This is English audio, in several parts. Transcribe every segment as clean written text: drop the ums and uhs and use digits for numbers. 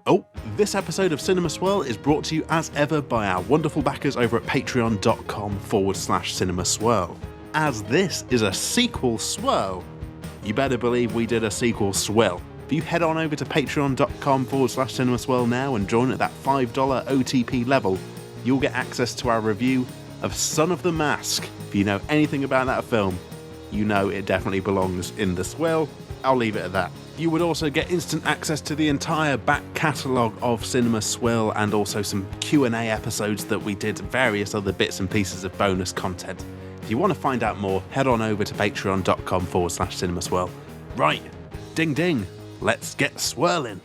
Oh, this episode of Cinema Swirl is brought to you as ever by our wonderful backers over at patreon.com/Cinema Swirl. As this is a sequel swirl, you better believe we did a sequel swirl. If you head on over to patreon.com/Cinema Swirl now and join at that $5 OTP level, you'll get access to our review of Son of the Mask. If you know anything about that film, you know it definitely belongs in the swirl. I'll leave it at that. You would also get instant access to the entire back catalogue of Cinema Swirl and also some Q&A episodes that we did, various other bits and pieces of bonus content. If you want to find out more, head on over to patreon.com/Cinema Swirl. Right, ding ding, let's get swirling.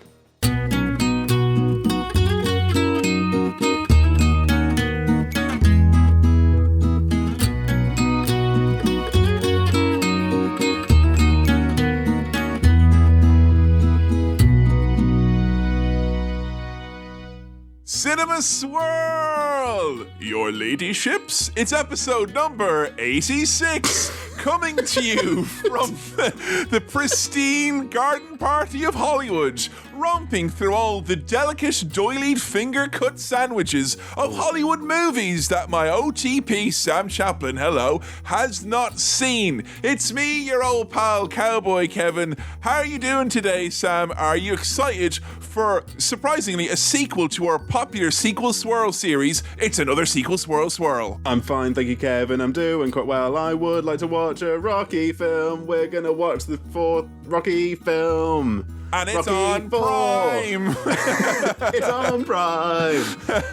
Cinema Swirl! Your ladyships, it's episode number 86, coming to you from the pristine garden party of Hollywood, romping through all the delicate doilied finger-cut sandwiches of Hollywood movies that my OTP Sam Chaplin, hello, has not seen. It's me, your old pal Cowboy Kevin. How are you doing today, Sam? Are you excited for, surprisingly, a sequel to our popular Sequel Swirl series? It's another Sequel Swirl. I'm fine, thank you, Kevin. I'm doing quite well. I would like to watch a Rocky film. We're gonna watch the 4th Rocky film. And it's Rocky on 4. Prime. It's on Prime.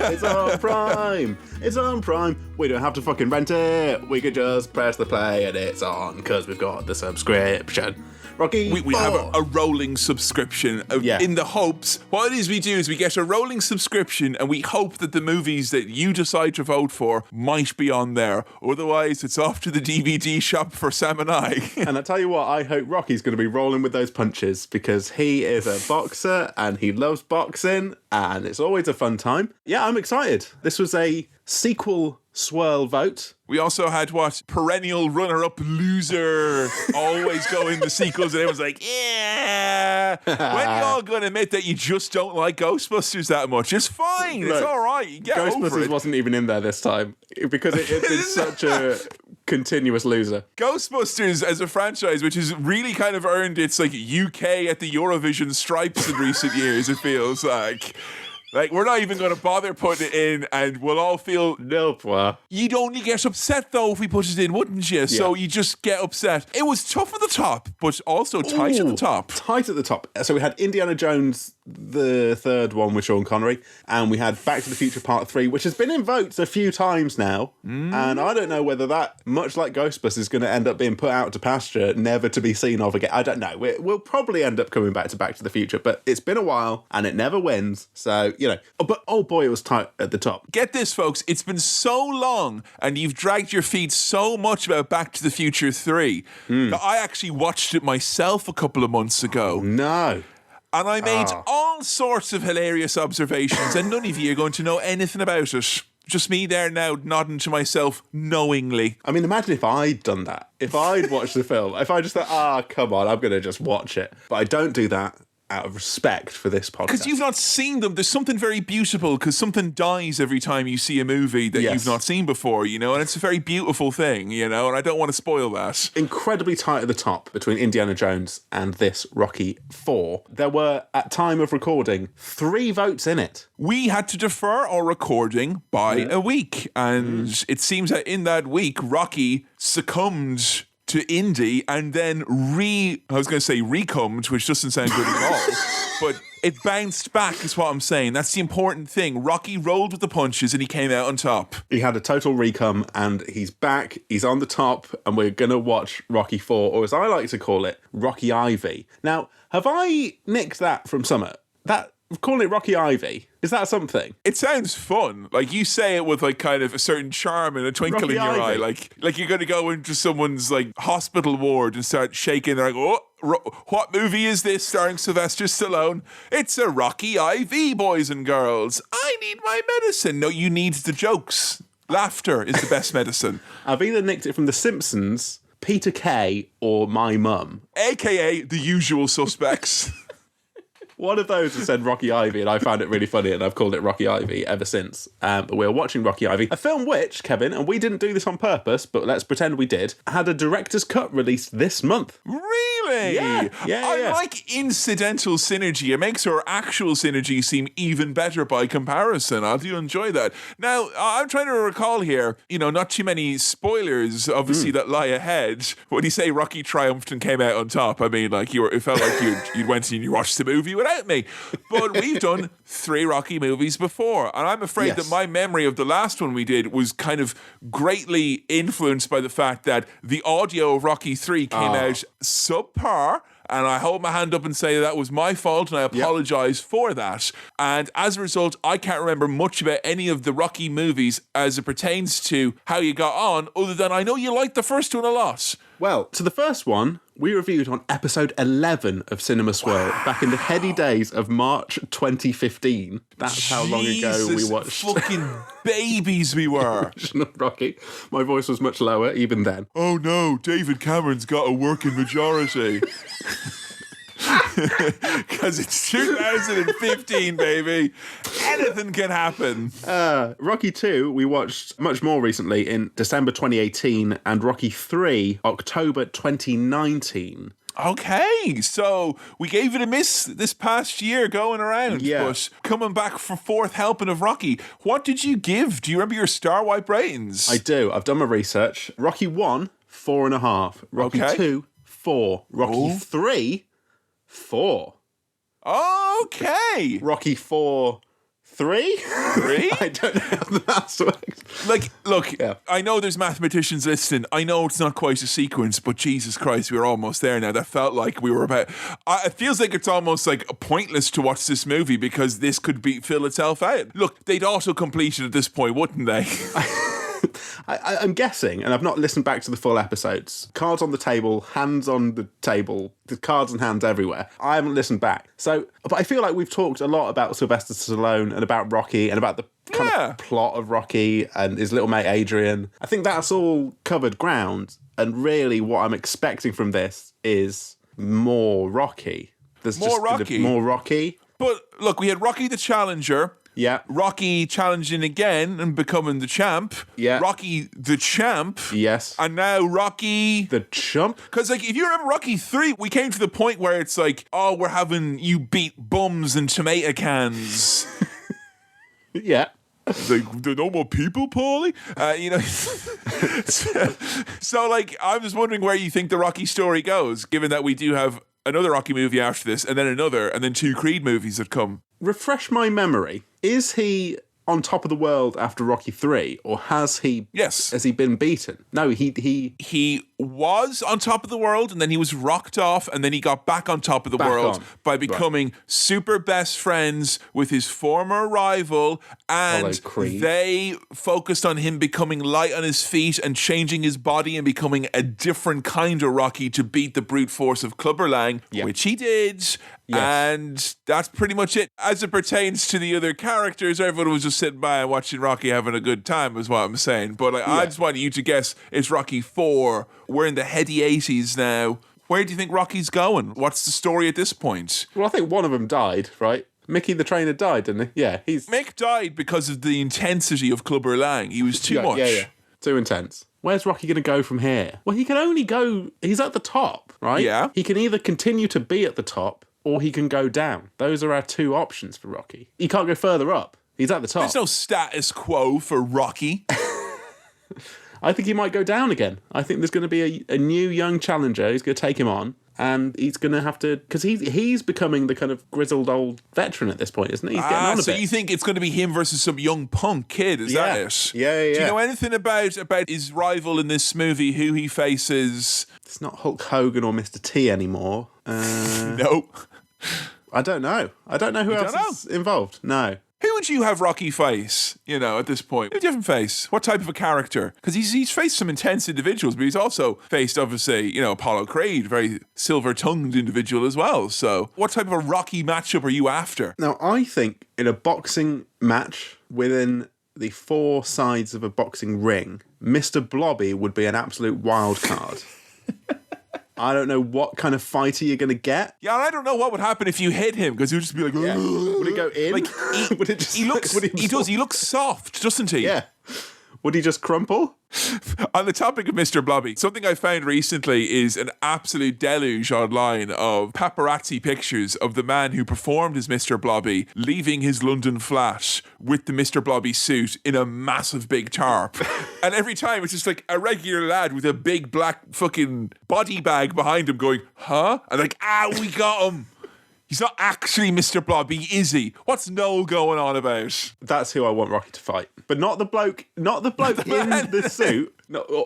It's on Prime. It's on Prime. We don't have to fucking rent it. We could just press the play and it's on because we've got the subscription. Rocky We 4. have a rolling subscription in the hopes. What it is we do is we get a rolling subscription and we hope that the movies that you decide to vote for might be on there. Otherwise, it's off to the DVD shop for Sam and I. And I tell you what, I hope Rocky's going to be rolling with those punches because he is a boxer and he loves boxing and it's always a fun time. Yeah, I'm excited. This was a sequel swirl vote. We also had perennial runner-up loser, always go in the sequels, and everyone's like, yeah. When y'all gonna admit that you just don't like Ghostbusters that much? It's fine. Look, it's all right. You get over Ghostbusters it. wasn't even in there this time because it's such a continuous loser. Ghostbusters as a franchise, which has really kind of earned its UK at the Eurovision stripes in recent years, it feels like. Like, we're not even going to bother putting it in and we'll all feel... Nope. You'd only get upset, though, if we put it in, wouldn't you? Yeah. So you just get upset. It was tough at the top, but also tight at the top. Tight at the top. So we had Indiana Jones, the third one with Sean Connery, and we had Back to the Future Part 3, which has been in votes a few times now. And I don't know whether that, much like Ghostbusters, is going to end up being put out to pasture, never to be seen of again. I don't know. We'll probably end up coming back to the Future, but it's been a while, and it never wins, so... but oh boy, it was tight at the top. Get this, folks. It's been so long and you've dragged your feet so much about Back to the Future 3 that I actually watched it myself a couple of months ago. No. And I made all sorts of hilarious observations and none of you are going to know anything about it. Just me there now nodding to myself knowingly. I mean, imagine if I'd done that. If I'd watched the film. If I just thought, come on, I'm going to just watch it. But I don't do that out of respect for this podcast. Because you've not seen them. There's something very beautiful because something dies every time you see a movie that you've not seen before, and it's a very beautiful thing, and I don't want to spoil that. Incredibly tight at the top between Indiana Jones and this Rocky 4. There were, at time of recording, 3 votes in it. We had to defer our recording by a week, and it seems that in that week, Rocky succumbed to Indy and then recummed, which doesn't sound good at all, but it bounced back is what I'm saying. That's the important thing. Rocky rolled with the punches and he came out on top. He had a total recum and he's back, he's on the top, and we're going to watch Rocky 4, or as I like to call it, Rocky Ivy. Now, have I nicked that from Summit? Calling it Rocky Ivy, is that something? It sounds fun. Like, you say it with kind of a certain charm and a twinkle Rocky in your Ivy. eye. Like you're going to go into someone's hospital ward and start shaking. They're like, what movie is this starring Sylvester Stallone? It's a Rocky IV, boys and girls. I need my medicine. No, you need the jokes. Laughter is the best medicine. I've either nicked it from The Simpsons, Peter Kay, or My Mum. AKA the usual suspects. One of those has said Rocky Ivy, and I found it really funny, and I've called it Rocky Ivy ever since. But we're watching Rocky Ivy, a film which, Kevin, and we didn't do this on purpose, but let's pretend we did, had a director's cut released this month. Really? Yeah. I like incidental synergy. It makes our actual synergy seem even better by comparison. I do enjoy that. Now, I'm trying to recall here, not too many spoilers, obviously, that lie ahead. When you say Rocky triumphed and came out on top, I mean, like, it felt like you'd went and you watched the movie without me. But we've done 3 Rocky movies before, and I'm afraid that my memory of the last one we did was kind of greatly influenced by the fact that the audio of Rocky 3 came out subpar. And I hold my hand up and say that was my fault, and I apologize for that. And as a result, I can't remember much about any of the Rocky movies as it pertains to how you got on, other than I know you liked the first one a lot. Well, to the first one, we reviewed on episode 11 of Cinema Swirl back in the heady days of March 2015. That's how long ago we watched. Fucking babies we were. Rocky. My voice was much lower even then. Oh no, David Cameron's got a working majority. Because it's 2015, baby. Anything can happen. Rocky 2 we watched much more recently in December 2018, and Rocky 3 October 2019. Okay, so we gave it a miss this past year going around, but coming back for 4th helping of Rocky. What did you give? Do you remember your star wipe ratings? I do. I've done my research. Rocky 1, 4.5. Rocky 2, 4. Rocky 3, 4. Okay. Rocky 4, 3? 3? I don't know how the maths works. Like, look, I know there's mathematicians listening. I know it's not quite a sequence, but Jesus Christ, we were almost there now. That felt like we were about... it feels like it's almost like pointless to watch this movie because this could fill itself out. Look, they'd auto-complete it at this point, wouldn't they? I'm guessing, and I've not listened back to the full episodes. Cards on the table, hands on the table, the cards and hands everywhere. I haven't listened back. But I feel like we've talked a lot about Sylvester Stallone and about Rocky and about the kind of plot of Rocky and his little mate Adrian. I think that's all covered ground, and really what I'm expecting from this is more Rocky. There's more Rocky. More Rocky. But look, we had Rocky the Challenger. Yeah. Rocky challenging again and becoming the champ. Yeah. Rocky the champ. Yes. And now Rocky... the chump? Because, like, if you remember Rocky 3, we came to the point where it's like, oh, we're having you beat bums and tomato cans. Yeah. The normal people, Paulie? So, like, I'm just wondering where you think the Rocky story goes, given that we do have another Rocky movie after this, and then another, and then 2 Creed movies that come. Refresh my memory. Is he on top of the world after Rocky 3, or has he? Yes. Has he been beaten? No, he was on top of the world, and then he was rocked off, and then he got back on top of the world by becoming super best friends with his former rival, and they focused on him becoming light on his feet and changing his body and becoming a different kind of Rocky to beat the brute force of Clubber Lang, which he did. Yes. And that's pretty much it. As it pertains to the other characters, everyone was just sitting by and watching Rocky having a good time, is what I'm saying. But I just want you to guess, it's Rocky 4. We're in the heady 80s now. Where do you think Rocky's going? What's the story at this point? Well, I think one of them died, right? Mickey the trainer died, didn't he? Yeah, Mick died because of the intensity of Clubber Lang. He was too much. Yeah. Too intense. Where's Rocky going to go from here? Well, he can only go... He's at the top, right? Yeah. He can either continue to be at the top, or he can go down. Those are our 2 options for Rocky. He can't go further up. He's at the top. There's no status quo for Rocky. I think he might go down again. I think there's going to be a new young challenger who's going to take him on, and he's going to have to... Because he's becoming the kind of grizzled old veteran at this point, isn't he? He's getting on a bit. So you think it's going to be him versus some young punk kid, is that it? Yeah. Do you know anything about his rival in this movie, who he faces? It's not Hulk Hogan or Mr. T anymore. No. I don't know. I don't know who else is involved. No. Who would you have Rocky face, at this point? Who would you have him face? What type of a character? Because he's faced some intense individuals, but he's also faced, obviously, Apollo Creed, very silver-tongued individual as well. So what type of a Rocky matchup are you after? Now, I think in a boxing match within the 4 sides of a boxing ring, Mr. Blobby would be an absolute wild card. I don't know what kind of fighter you're going to get. Yeah, and I don't know what would happen if you hit him, because he would just be like, Yeah. Would it go in? Like, Would it just, he looks soft, doesn't he? Yeah. Would he just crumple? On the topic of Mr. Blobby, something I found recently is an absolute deluge online of paparazzi pictures of the man who performed as Mr. Blobby leaving his London flat with the Mr. Blobby suit in a massive big tarp. And every time it's just like a regular lad with a big black fucking body bag behind him going, huh? And like, we got him. He's not actually Mr. Blobby, is he? What's Noel going on about? That's who I want Rocky to fight. But not the bloke in the suit,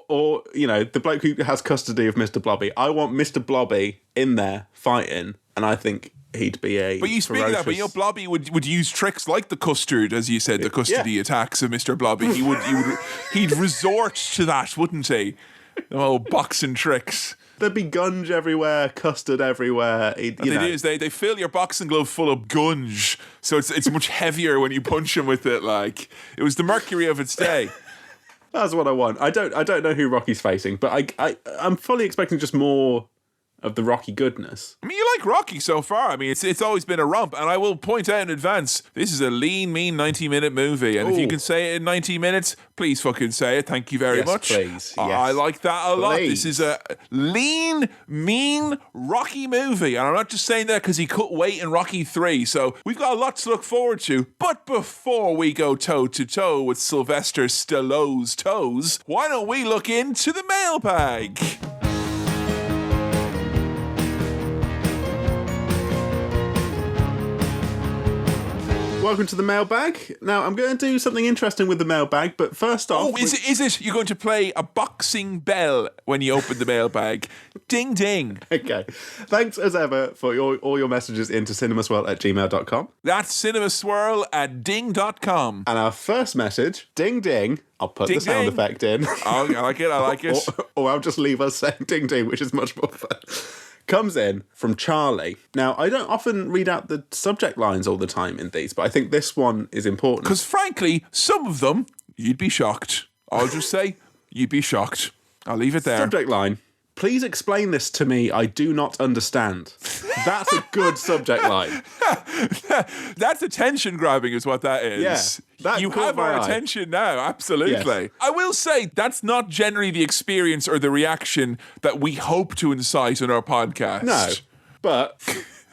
or the bloke who has custody of Mr. Blobby. I want Mr. Blobby in there fighting, and I think he'd be a But you speak of that, but Blobby would use tricks like the custard, as you said, the custody attacks of Mr. Blobby. He'd resort to that, wouldn't he? Oh, boxing tricks. There'd be gunge everywhere, custard everywhere. What they do is they fill your boxing glove full of gunge, so it's much heavier when you punch him with it. Like it was the mercury of its day. That's what I want. I don't know who Rocky's facing, but I'm fully expecting just more of the Rocky goodness. I mean, you like Rocky so far. I mean, it's always been a romp, and I will point out in advance, this is a lean, mean 90-minute movie, and if you can say it in 90 minutes, please fucking say it. Thank you very much. Please. Yes. I like that a lot. Please. This is a lean, mean Rocky movie, and I'm not just saying that because he cut weight in Rocky 3, so we've got a lot to look forward to. But before we go toe-to-toe with Sylvester Stallone's toes, why don't we look into the mailbag? Welcome to the mailbag. Now, I'm going to do something interesting with the mailbag, but first off... Oh, is it you're going to play a boxing bell when you open the mailbag? Ding, ding. Okay. Thanks, as ever, for all your messages into cinemaswirl@gmail.com. That's cinemaswirl@ding.com. And our first message, ding, ding. I'll put Ding, the sound ding. effect in. Oh, I like it. Or I'll just leave us saying ding, ding, which is much more fun. Comes in from Charlie. Now, I don't often read out the subject lines all the time in these, but I think this one is important. Because frankly, some of them, you'd be shocked. I'll just say, you'd be shocked. I'll leave it there. Subject line. Please explain this to me. I do not understand. That's a good subject line. That's attention grabbing is what that is. Yeah, that you caught have my our eye. attention now, absolutely. Yes. I will say that's not generally the experience or the reaction that we hope to incite on our podcast. No, but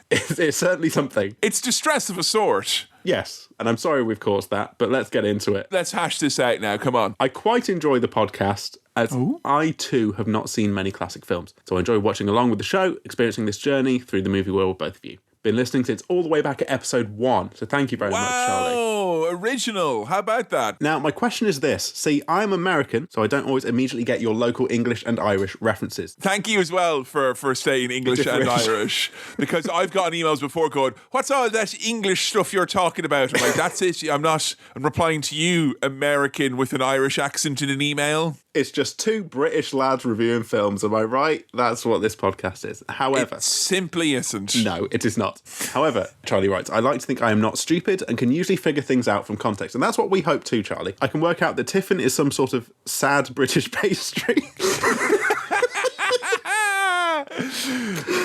it's certainly something. It's distress of a sort. Yes, and I'm sorry we've caused that, but let's get into it. Let's hash this out now, come on. I quite enjoy the podcast, as I too have not seen many classic films. So I enjoy watching along with the show, experiencing this journey through the movie world with both of you. Been listening since all the way back at episode 1, so thank you very much, Charlie. Wow, original. How about that? Now, my question is this. See, I'm American, so I don't always immediately get your local English and Irish references. Thank you as well for saying English and Differentiate. Irish, because I've gotten emails before going, what's all that English stuff you're talking about? I'm like, that's it. I'm replying to you, American, with an Irish accent in an email. It's just two British lads reviewing films, am I right? That's what this podcast is. However... It simply isn't. No, it is not. However, Charlie writes, I like to think I am not stupid and can usually figure things out from context. And that's what we hope too, Charlie. I can work out that tiffin is some sort of sad British pastry.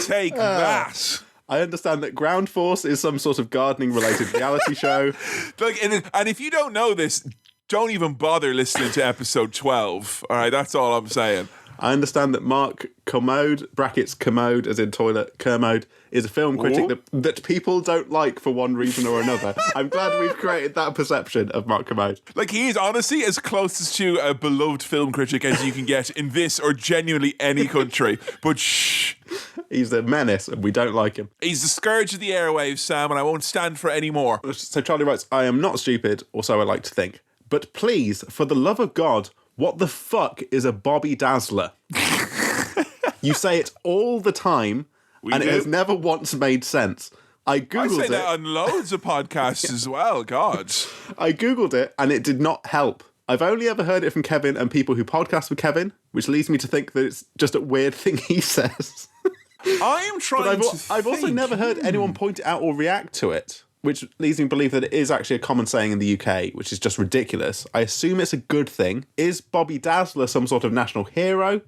Take that. I understand that Ground Force is some sort of gardening-related reality show. Like, and if you don't know this, don't even bother listening to episode 12. All right, that's all I'm saying. I understand that Mark Kermode, brackets commode as in toilet, Kermode, is a film critic that people don't like for one reason or another. I'm glad we've created that perception of Mark Kermode. Like, he is honestly as close to a beloved film critic as you can get in this or genuinely any country. But shh. He's a menace and we don't like him. He's the scourge of the airwaves, Sam, and I won't stand for it anymore. So Charlie writes, I am not stupid, or so I like to think. But please, for the love of God, what the fuck is a Bobby Dazzler? You say it all the time, and do. it has never once made sense. I I Googled say it. that on loads of podcasts as well, God. I Googled it, and it did not help. I've only ever heard it from Kevin and people who podcast with Kevin, which leads me to think that it's just a weird thing he says. I am trying But I've also never heard anyone point it out or react to it, which leads me to believe that it is actually a common saying in the UK, which is just ridiculous. I assume it's a good thing. Is Bobby Dazzler some sort of national hero?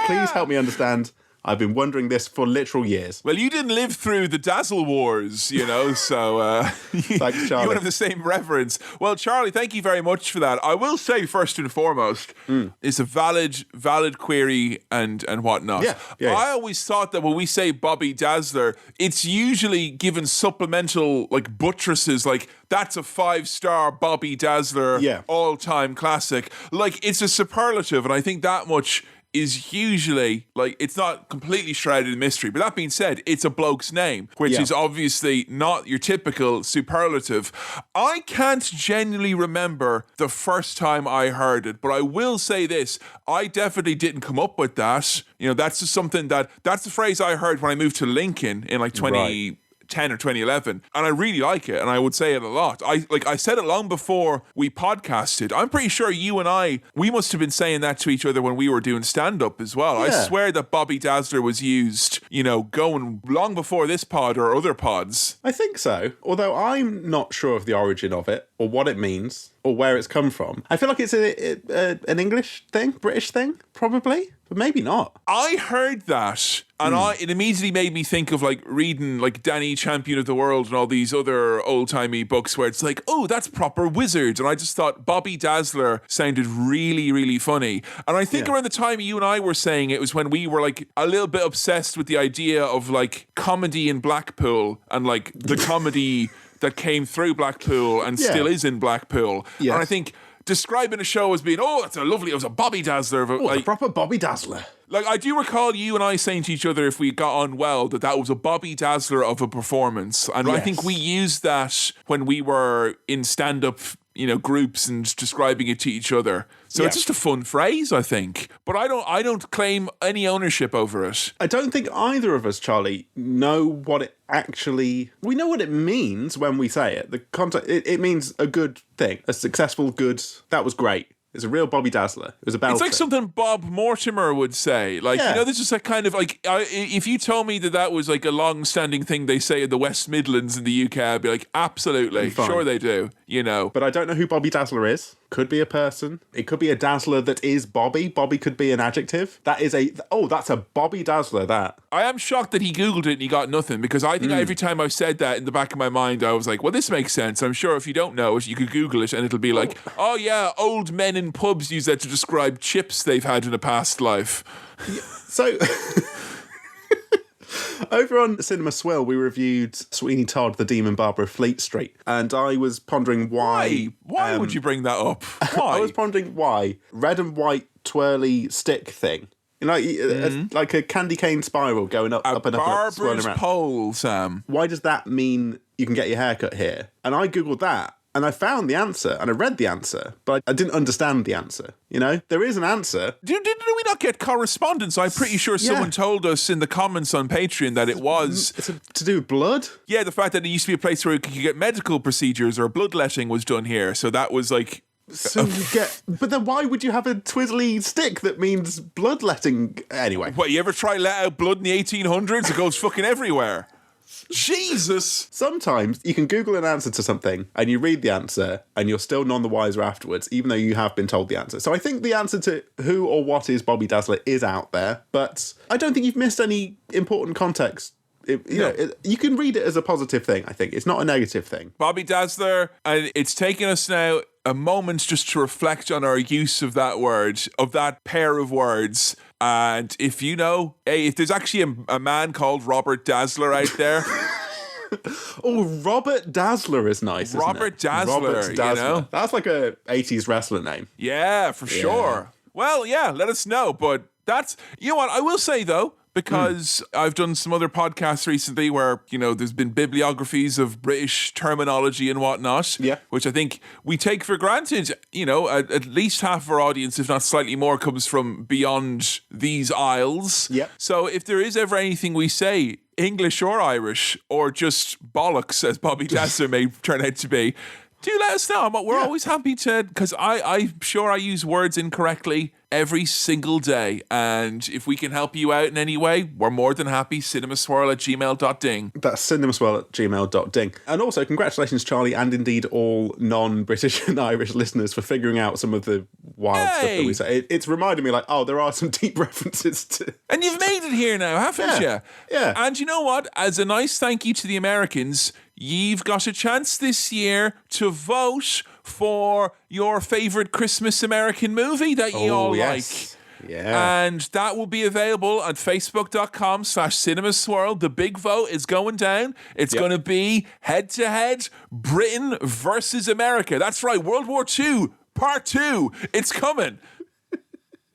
Please help me understand I've been wondering this for literal years. Well, you didn't live through the Dazzle Wars, so Thanks, Charlie. You would have the same reverence. Well, Charlie, thank you very much for that. I will say, first and foremost, it's a valid query and whatnot. Yeah. I always thought that when we say Bobby Dazzler, it's usually given supplemental like buttresses, like that's a 5-star Bobby Dazzler all-time classic. Like, it's a superlative, and I think that much is usually, like, it's not completely shrouded in mystery. But that being said, it's a bloke's name, which is obviously not your typical superlative. I can't genuinely remember the first time I heard it, but I will say this. I definitely didn't come up with that. You know, that's just something that's the phrase I heard when I moved to Lincoln in like 2010 or 2011, and I really like it, and I would say it a lot. I said it long before we podcasted. I'm pretty sure you and we must have been saying that to each other when we were doing stand-up as well. I swear that Bobby Dazzler was used, going long before this pod or other pods. I think so, although I'm not sure of the origin of it or what it means or where it's come from. I feel like it's an English thing, British thing, probably, but maybe not. I heard that, and it immediately made me think of like reading like Danny Champion of the World and all these other old-timey books where it's like, oh, that's proper wizard. And I just thought Bobby Dazzler sounded really, really funny. And I think around the time you and I were saying it was when we were like a little bit obsessed with the idea of like comedy in Blackpool and like the comedy that came through Blackpool and still is in Blackpool. Yes. And I think describing a show as being, it was a Bobby Dazzler. A proper Bobby Dazzler. Like, I do recall you and I saying to each other, if we got on well, that was a Bobby Dazzler of a performance. And I think we used that when we were in stand-up, groups and describing it to each other. So it's just a fun phrase, I think. But I don't claim any ownership over it. I don't think either of us, Charlie, know what it actually... We know what it means when we say it. The context, it means a good thing, a successful good... That was great. It's a real Bobby Dazzler. It was a belter. It's like something Bob Mortimer would say. Like, this is a kind of like, if you told me that was like a long-standing thing they say in the West Midlands in the UK, I'd be like, absolutely, sure they do, But I don't know who Bobby Dazzler is. Could be a person. It could be a Dazzler that is Bobby. Bobby could be an adjective. That's a Bobby Dazzler, that. I am shocked that he Googled it and he got nothing, because I think every time I've said that in the back of my mind, I was like, well, this makes sense. I'm sure if you don't know it, you could Google it and it'll be like, oh yeah, old men in pubs use that to describe chips they've had in a past life. So... Over on Cinema Swill, we reviewed Sweeney Todd, the Demon Barber of Fleet Street, and I was pondering why... Why would you bring that up? Why? I was pondering why. Red and white twirly stick thing. Like a candy cane spiral going up and up and up, swirling around. Pole, Sam. Why does that mean you can get your hair cut here? And I Googled that. And I found the answer, and I read the answer, but I didn't understand the answer. There is an answer. Did we not get correspondence? I'm pretty sure someone told us in the comments on Patreon that it was... It's to do with blood? Yeah, the fact that it used to be a place where you could get medical procedures or bloodletting was done here. So that was like... So you get... But then why would you have a twizzly stick that means bloodletting? Anyway. What, you ever try let out blood in the 1800s? It goes fucking everywhere. Jesus! Sometimes you can Google an answer to something and you read the answer and you're still none the wiser afterwards, even though you have been told the answer. So I think the answer to who or what is Bobby Dazzler is out there, but I don't think you've missed any important context. You can read it as a positive thing, I think. It's not a negative thing. Bobby Dazzler, and it's taken us now a moment just to reflect on our use of that word, of that pair of words. And if if there's actually a man called Robert Dazzler out there... Oh, Robert Dazzler is nice, Robert Dazzler, That's like a 80s wrestler name. Yeah, for sure. Well, let us know. But that's... You know what? I will say, though, because I've done some other podcasts recently where, there's been bibliographies of British terminology and whatnot, which I think we take for granted. At least half of our audience, if not slightly more, comes from beyond these aisles. Yeah. So if there is ever anything we say, English or Irish, or just bollocks, as Bobby Dazzler may turn out to be, Do let us know. We're always happy to, because I'm sure I use words incorrectly every single day. And if we can help you out in any way, we're more than happy. cinemaswirl@gmail.ding. That's cinemaswirl@gmail.ding. And also, congratulations, Charlie, and indeed all non-British and Irish listeners for figuring out some of the wild stuff that we say. It's reminded me like, oh, there are some deep references to... And you've made it here now, haven't you? Yeah. And you know what? As a nice thank you to the Americans, you've got a chance this year to vote for your favourite Christmas American movie that you all like. Yeah. And that will be available at facebook.com/cinemaswirl. The big vote is going down. It's going to be head-to-head Britain versus America. That's right, World War II, Part 2. It's coming.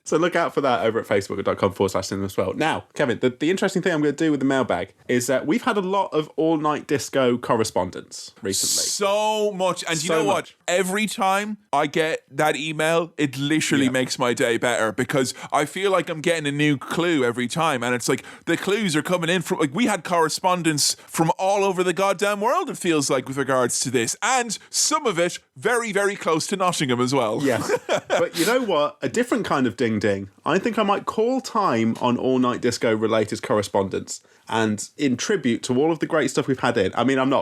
So look out for that over at facebook.com/cinemaswirl. Now, Kevin, the interesting thing I'm going to do with the mailbag is that we've had a lot of all-night disco correspondence recently. So much. And you know what? Every time I get that email, it literally makes my day better because I feel like I'm getting a new clue every time. And it's like the clues are coming in from, like, we had correspondence from all over the goddamn world, it feels like, with regards to this. And some of it very, very close to Nottingham as well. Yes. But you know what? A different kind of ding. I think I might call time on all-night disco related correspondence, and in tribute to all of the great stuff we've had in. I mean, I'm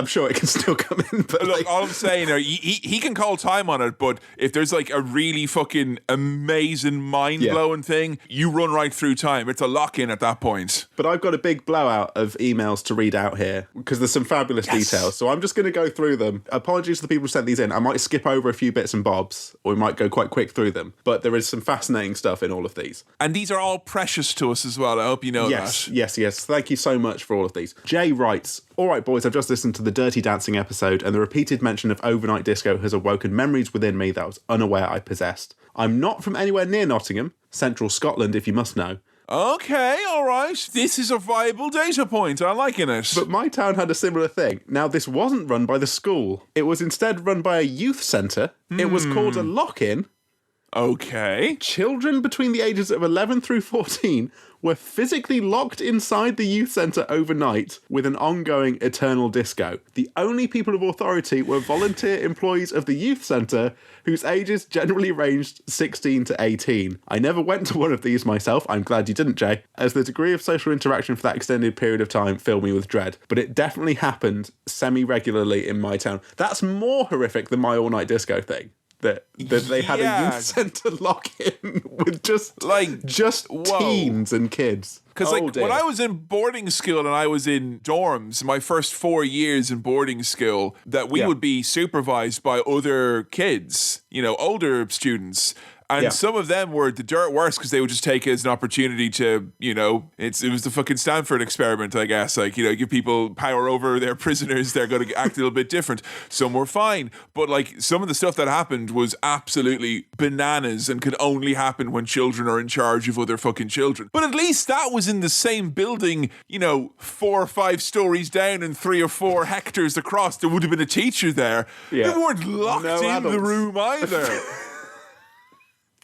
sure it can still come in. But look, all I'm saying, he can call time on it, but if there's like a really fucking amazing, mind-blowing thing, you run right through time. It's a lock-in at that point. But I've got a big blowout of emails to read out here because there's some fabulous details. So I'm just going to go through them. Apologies to the people who sent these in. I might skip over a few bits and bobs, or we might go quite quick through them. But there is some fascinating stuff in all of these. And these are all precious to us as well. I hope you know that. Yes. Thank you so much for all of these. Jay writes, all right, boys, I've just listened to the Dirty Dancing episode, and the repeated mention of overnight disco has awoken memories within me that I was unaware I possessed. I'm not from anywhere near Nottingham, central Scotland, if you must know. Okay, all right. This is a viable data point. I'm liking it. But my town had a similar thing. Now, this wasn't run by the school. It was instead run by a youth centre. It was called a lock-in. Okay. Children between the ages of 11 through 14 were physically locked inside the youth centre overnight with an ongoing eternal disco. The only people of authority were volunteer employees of the youth centre, whose ages generally ranged 16 to 18. I never went to one of these myself, I'm glad you didn't, Jay, as the degree of social interaction for that extended period of time filled me with dread. But it definitely happened semi-regularly in my town. That's more horrific than my all-night disco thing. That they had a youth centre lock-in with just teens and kids. Because when I was in boarding school and I was in dorms, my first 4 years in boarding school, that we would be supervised by other kids, older students. And some of them were the dirt worse because they would just take it as an opportunity to, it was the fucking Stanford experiment, I guess. Like, give people power over their prisoners. They're going to act a little bit different. Some were fine. But like some of the stuff that happened was absolutely bananas and could only happen when children are in charge of other fucking children. But at least that was in the same building, 4 or 5 stories down and 3 or 4 hectares across. There would have been a teacher there. Yeah. They weren't locked in the room either.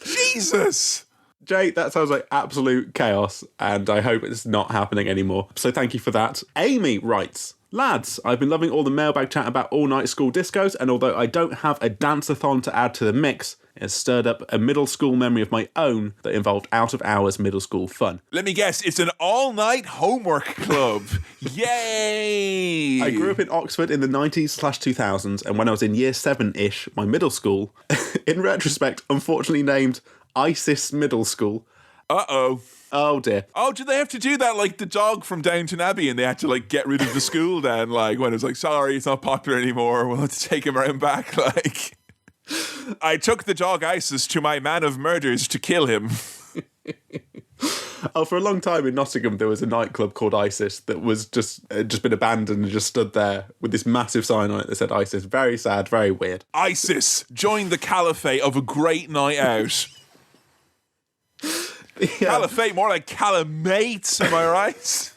Jesus! Jay, that sounds like absolute chaos, and I hope it's not happening anymore. So thank you for that. Amy writes, lads, I've been loving all the mailbag chat about all-night school discos, and although I don't have a dance-a-thon to add to the mix, it has stirred up a middle school memory of my own that involved out-of-hours middle school fun. Let me guess, it's an all-night homework club. Yay! I grew up in Oxford in the 90s/2000s, and when I was in year 7-ish, my middle school, in retrospect, unfortunately named ISIS Middle School. Uh-oh. Oh, dear. Oh, did they have to do that like the dog from Downton Abbey and they had to like get rid of the school then? Like when it was like, sorry, it's not popular anymore. We'll have to take him around back. Like, I took the dog ISIS to my man of murders to kill him. Oh, for a long time in Nottingham, there was a nightclub called ISIS that was just been abandoned and just stood there with this massive sign on it that said ISIS. Very sad, very weird. ISIS, join the caliphate of a great night out. Caliphate, more like calamate, am I right?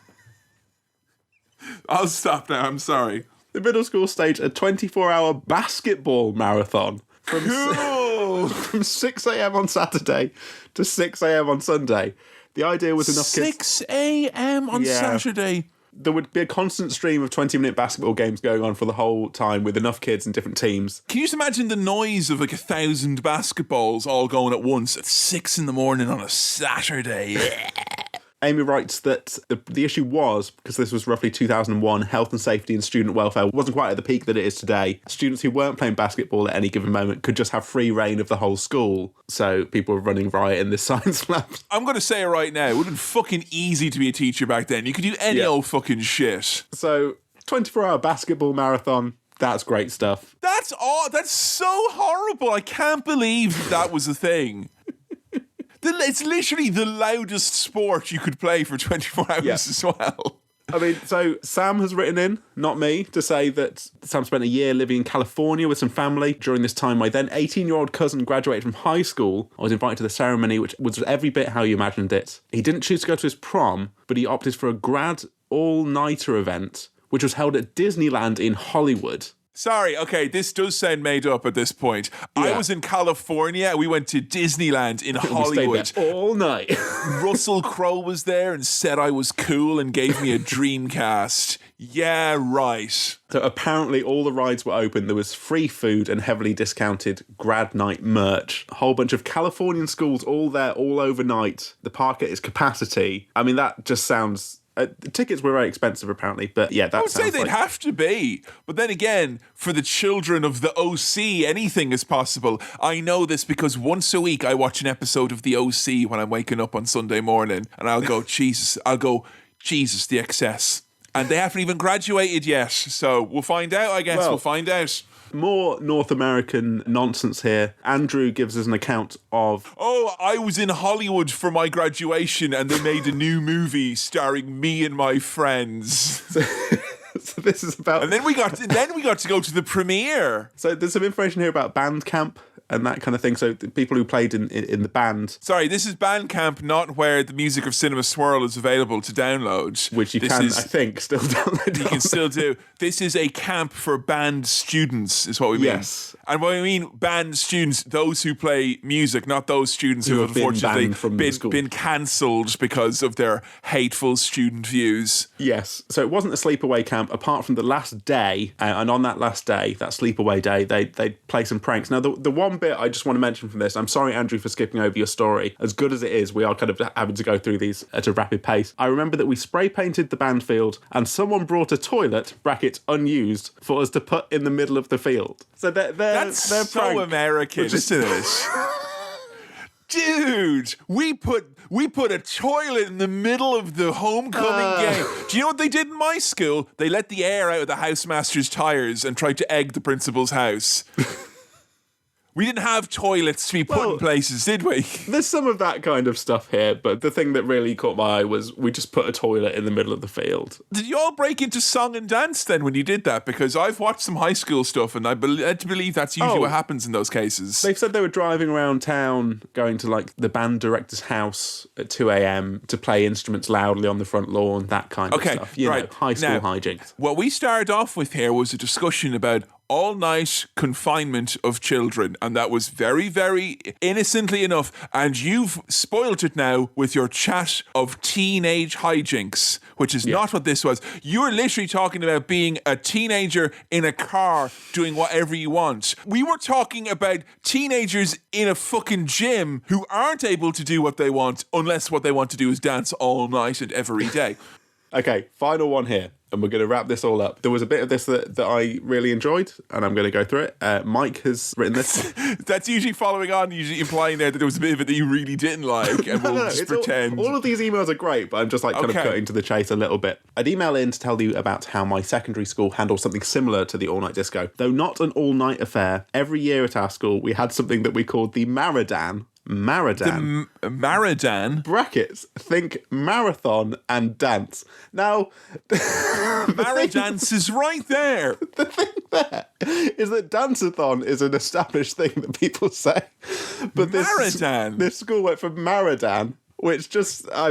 I'll stop now, I'm sorry. The middle school staged a 24-hour basketball marathon from 6 a.m. on Saturday to 6 a.m. on Sunday. The idea was enough 6 a.m. on Saturday. There would be a constant stream of 20-minute basketball games going on for the whole time with enough kids in different teams. Can you just imagine the noise of like 1,000 basketballs all going at once at 6 a.m. on a Saturday? Amy writes that the issue was, because this was roughly 2001, health and safety and student welfare wasn't quite at the peak that it is today. Students who weren't playing basketball at any given moment could just have free reign of the whole school. So people were running riot in this science lab. I'm going to say it right now. It would have been fucking easy to be a teacher back then. You could do any old fucking shit. So 24-hour basketball marathon. That's great stuff. That's so horrible. I can't believe that was a thing. It's literally the loudest sport you could play for 24 hours as well. I mean, so Sam has written in, not me, to say that Sam spent a year living in California with some family. During this time, my then 18-year-old cousin graduated from high school. I was invited to the ceremony, which was every bit how you imagined it. He didn't choose to go to his prom, but he opted for a grad all-nighter event, which was held at Disneyland in Hollywood. Sorry, okay, this does sound made up at this point. Yeah. I was in California. We went to Disneyland in Hollywood. We stayed there all night. Russell Crowe was there and said I was cool and gave me a Dreamcast. Yeah, right. So apparently all the rides were open. There was free food and heavily discounted grad night merch. A whole bunch of Californian schools all there, all overnight. The park at its capacity. I mean, that just sounds... the tickets were very expensive, apparently, but yeah, that sounds I would say they'd have to be. But then again, for the children of the OC, anything is possible. I know this because once a week I watch an episode of the OC when I'm waking up on Sunday morning, and I'll go, Jesus, the excess. And they haven't even graduated yet, so we'll find out, I guess. We'll find out. More North American nonsense here. Andrew gives us an account of... Oh, I was in Hollywood for my graduation and they made a new movie starring me and my friends. So this is about... And then we got to go to the premiere. So there's some information here about Bandcamp and that kind of thing. So the people who played in the band... Sorry, this is Bandcamp, not where the music of Cinema Swirl is available to download. Which I think, still download. You can still do. This is a camp for band students, is what we mean. Yes. And when we mean band students, those who play music, not those students who have unfortunately been cancelled because of their hateful student views. Yes. So it wasn't a sleepaway camp, apart from the last day. And on that last day, that sleepaway day, they play some pranks. Now, the one bit I just want to mention from this, I'm sorry, Andrew, for skipping over your story. As good as it is, we are kind of having to go through these at a rapid pace. I remember that we spray painted the band field and someone brought a toilet, brackets unused, for us to put in the middle of the field. So that's so prank, American, isn't it? Dude, we put a toilet in the middle of the homecoming game. Do you know what they did in my school? They let the air out of the housemaster's tires and tried to egg the principal's house. We didn't have toilets to be put in places, did we? There's some of that kind of stuff here, but the thing that really caught my eye was we just put a toilet in the middle of the field. Did you all break into song and dance then when you did that? Because I've watched some high school stuff and I believe that's usually what happens in those cases. They've said they were driving around town, going to like the band director's house at 2 a.m. to play instruments loudly on the front lawn, that kind of stuff. You know, high school hijinks. What we started off with here was a discussion about all-night confinement of children, and that was very, very innocently enough, and you've spoilt it now with your chat of teenage hijinks, which is not what this was. You're literally talking about being a teenager in a car doing whatever you want. We were talking about teenagers in a fucking gym who aren't able to do what they want unless what they want to do is dance all night and every day. Okay, final one here, and we're going to wrap this all up. There was a bit of this that I really enjoyed, and I'm going to go through it. Mike has written this. That's usually following on, usually implying there that there was a bit of it that you really didn't like, and we'll just pretend. All of these emails are great, but I'm just like kind of cutting to the chase a little bit. I'd email in to tell you about how my secondary school handled something similar to the all-night disco. Though not an all-night affair, every year at our school we had something that we called the Maradan. Maradan? Brackets. Think marathon and dance. Now... Maradance is right there. The thing there is that dance-a-thon is an established thing that people say. But Maradan? This school went for Maradan, which just... I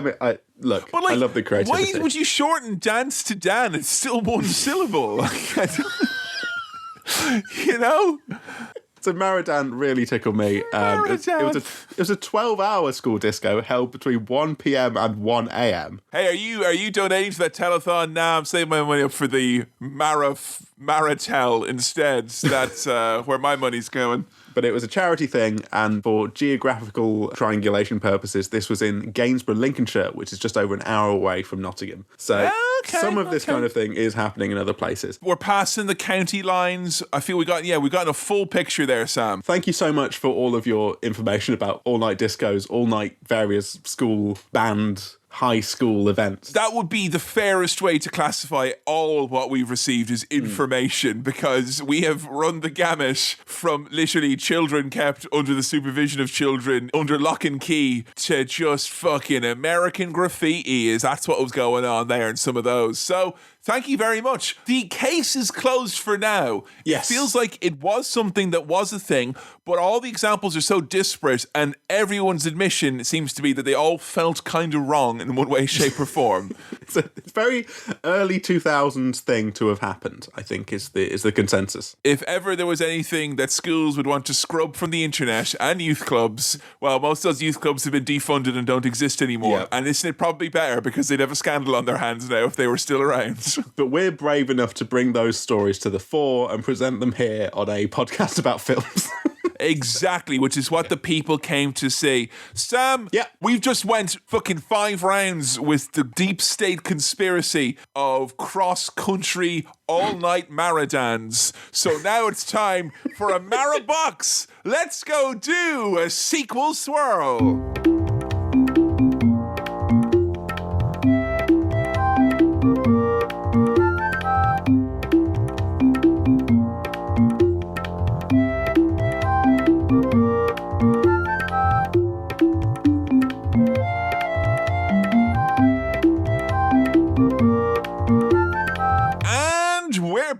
love the creativity. Why would you shorten dance to Dan? It's still one syllable. You know? So Maradan really tickled me. It was a 12-hour school disco held between 1 p.m. and 1 a.m. Hey, are you donating to that telethon? Nah, I'm saving my money up for the Maratel instead. That's where my money's going. But it was a charity thing, and for geographical triangulation purposes, this was in Gainsborough, Lincolnshire, which is just over an hour away from Nottingham. So some of this kind of thing is happening in other places. We're passing the county lines. I feel we got a full picture there, Sam. Thank you so much for all of your information about all-night discos, all-night various school band high school events. That would be the fairest way to classify all what we've received as information, because we have run the gamut from literally children kept under the supervision of children under lock and key to just fucking American graffiti. That's what was going on there in some of those. So thank you very much. The case is closed for now. Yes. It feels like it was something that was a thing, but all the examples are so disparate, and everyone's admission seems to be that they all felt kind of wrong in one way, shape, or form. It's a very early 2000s thing to have happened, I think, is the consensus. If ever there was anything that schools would want to scrub from the internet and youth clubs, well, most of those youth clubs have been defunded and don't exist anymore. Yeah. And isn't it probably better, because they'd have a scandal on their hands now if they were still around. But we're brave enough to bring those stories to the fore and present them here on a podcast about films. Exactly, which is what the people came to see. Sam, Yeah. we've just went fucking 5 rounds with the deep state conspiracy of cross-country all-night Maradans. So now it's time for a Marabox. Let's go do a sequel swirl.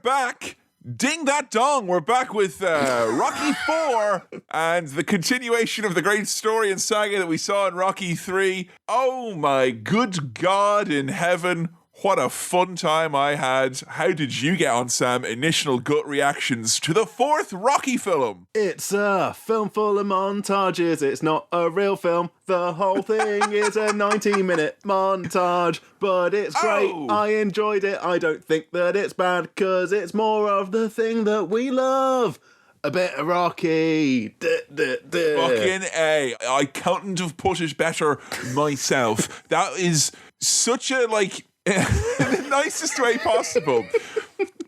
Back. Ding that dong. We're back with Rocky 4 and the continuation of the great story and saga that we saw in Rocky 3. Oh my good God in heaven. What a fun time I had. How did you get on, Sam? Initial gut reactions to the 4th Rocky film. It's a film full of montages. It's not a real film. The whole thing is a 90-minute montage, but it's great. Oh. I enjoyed it. I don't think that it's bad, because it's more of the thing that we love. A bit of Rocky. Fucking A. I couldn't have put it better myself. That is such a, like, in the nicest way possible.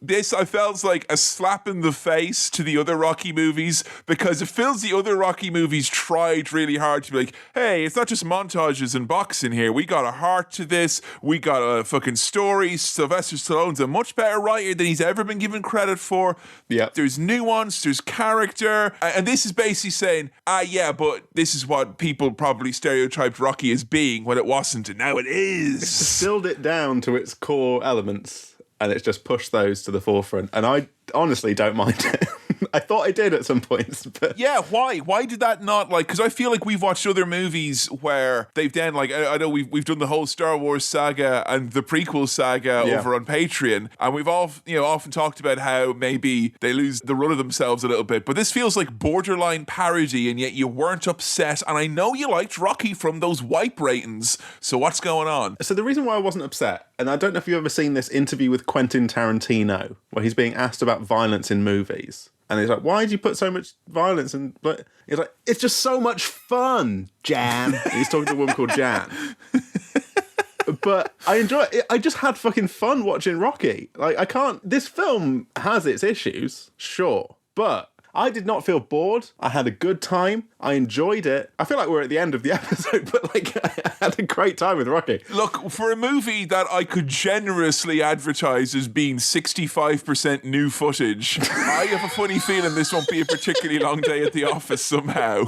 This, I felt like a slap in the face to the other Rocky movies, because it feels the other Rocky movies tried really hard to be like, hey, it's not just montages and boxing here. We got a heart to this. We got a fucking story. Sylvester Stallone's a much better writer than he's ever been given credit for. Yeah. There's nuance, there's character. And this is basically saying, yeah, but this is what people probably stereotyped Rocky as being when it wasn't, and now it is. It's distilled it down to its core elements, and it's just pushed those to the forefront. And I honestly don't mind it. I thought I did at some points, but yeah, why? Why did that not, like, because I feel like we've watched other movies where they've done, like, I know we've done the whole Star Wars saga and the prequel saga over on Patreon, and we've all, often talked about how maybe they lose the run of themselves a little bit, but this feels like borderline parody, and yet you weren't upset, and I know you liked Rocky from those wipe ratings, so what's going on? So the reason why I wasn't upset, and I don't know if you've ever seen this interview with Quentin Tarantino, where he's being asked about violence in movies. And he's like, why did you put so much violence in? But he's like, it's just so much fun, Jan. He's talking to a woman called Jan. But I enjoy it. I just had fucking fun watching Rocky. Like, I can't... This film has its issues, sure. But I did not feel bored. I had a good time. I enjoyed it. I feel like we're at the end of the episode, but like I had a great time with Rocky. Look, for a movie that I could generously advertise as being 65% new footage, I have a funny feeling this won't be a particularly long day at the office somehow.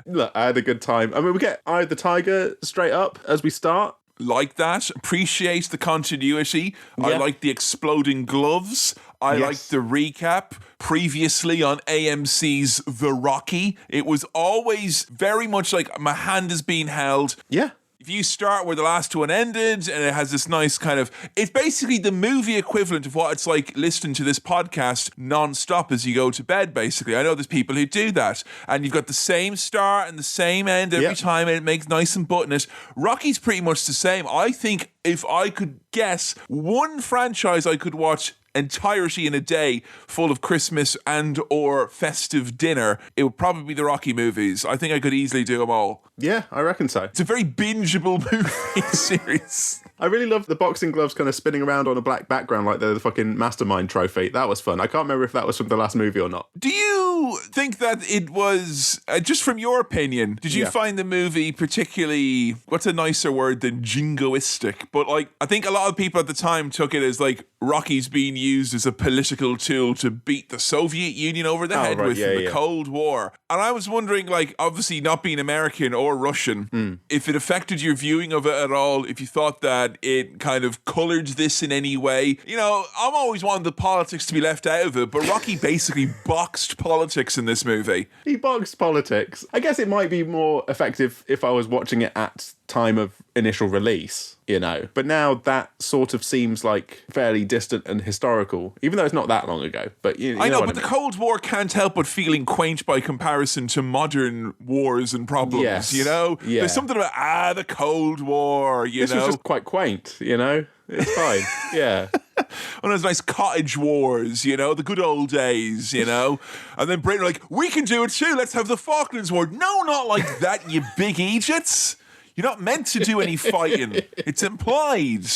Look, I had a good time. I mean, we get Eye of the Tiger straight up as we start. Like that. Appreciate the continuity. Yeah. I like the exploding gloves. I like the recap. Previously on AMC's The Rocky, it was always very much like my hand is being held. Yeah. if you start where the last one ended, and it has this nice kind of, it's basically the movie equivalent of what it's like listening to this podcast non-stop as you go to bed, basically. I know there's people who do that, and you've got the same start and the same end every time, and it makes nice and buttoned. Rocky's pretty much the same. I think if I could guess one franchise I could watch entirety in a day full of Christmas and or festive dinner, it would probably be the Rocky movies. I think I could easily do them all. Yeah, I reckon so. It's a very bingeable movie series. I really love the boxing gloves kind of spinning around on a black background like they're the fucking Mastermind trophy. That was fun. I can't remember if that was from the last movie or not. Do you think that it was, just from your opinion, did you find the movie particularly, what's a nicer word than jingoistic? But like, I think a lot of people at the time took it as like Rocky's being used as a political tool to beat the Soviet Union over the head with the Cold War. And I was wondering, like, obviously not being American or Russian, if it affected your viewing of it at all, if you thought that it kind of coloured this in any way. You know, I'm always wanting the politics to be left out of it, but Rocky basically boxed politics in this movie. He boxed politics. I guess it might be more effective if I was watching it at time of initial release, you know. But now that sort of seems like fairly distant and historical, even though it's not that long ago. But you I know, what but the Cold War can't help but feeling quaint by comparison to modern wars and problems, you know? Yeah. There's something about, the Cold War, you know? This was just quite quaint, you know? It's fine, yeah. One of those nice cottage wars, you know, the good old days, you know? And then Britain like, we can do it too, let's have the Falklands War. No, not like that, you big Egypts. You're not meant to do any fighting. It's implied.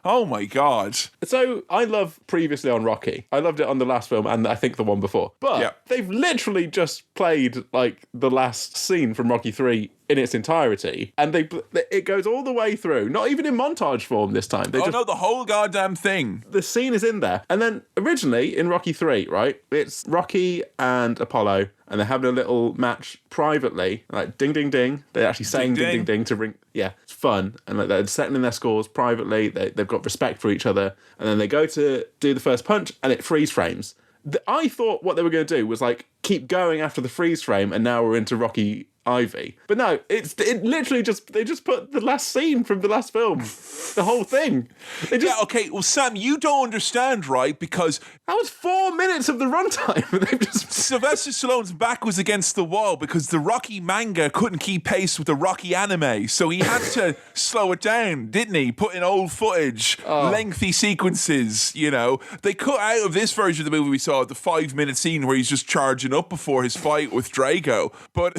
Oh my God. So I love previously on Rocky. I loved it on the last film and I think the one before. But they've literally just played like the last scene from Rocky 3 in its entirety, and it goes all the way through, not even in montage form this time. No, the whole goddamn thing. The scene is in there. And then originally in Rocky 3, right, it's Rocky and Apollo, and they're having a little match privately, like ding, ding, ding. They're actually saying ding, ding, ding to ring. Yeah, it's fun. And like they're settling their scores privately. They've got respect for each other. And then they go to do the first punch, and it freeze frames. I thought what they were going to do was like keep going after the freeze frame, and now we're into Rocky Ivy. But no, it literally they just put the last scene from the last film, the whole thing. Okay, well, Sam, you don't understand, right? Because that was 4 minutes of the runtime. They've just Sylvester Stallone's back was against the wall because the Rocky manga couldn't keep pace with the Rocky anime, so he had to slow it down, didn't he? Put in old footage, lengthy sequences. You know, they cut out of this version of the movie we saw the 5-minute scene where he's just charging up before his fight with Drago, but.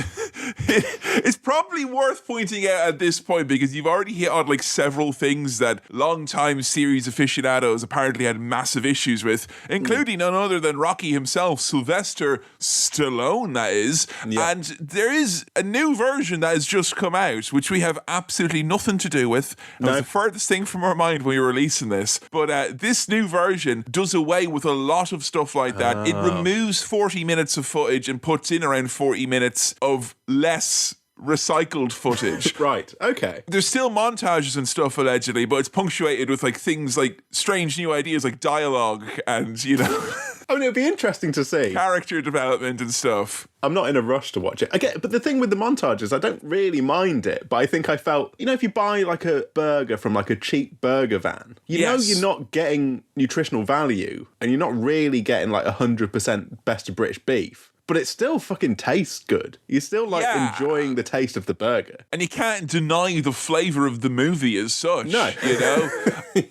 It's probably worth pointing out at this point because you've already hit on like several things that long-time series aficionados apparently had massive issues with, including none other than Rocky himself, Sylvester Stallone, that is. Yeah. And there is a new version that has just come out, which we have absolutely nothing to do with. It was the furthest thing from our mind when we were releasing this. But this new version does away with a lot of stuff like that. It removes 40 minutes of footage and puts in around 40 minutes of less recycled footage. Right, okay. There's still montages and stuff allegedly, but it's punctuated with like things like strange new ideas like dialogue and, you know... I mean, it'd be interesting to see. Character development and stuff. I'm not in a rush to watch it. But the thing with the montages, I don't really mind it, but I think I felt, you know, if you buy like a burger from like a cheap burger van, you know you're not getting nutritional value and you're not really getting like 100% best of British beef. But it still fucking tastes good. You're still like enjoying the taste of the burger. And you can't deny the flavour of the movie as such. No. You know?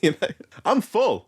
You know, I'm full.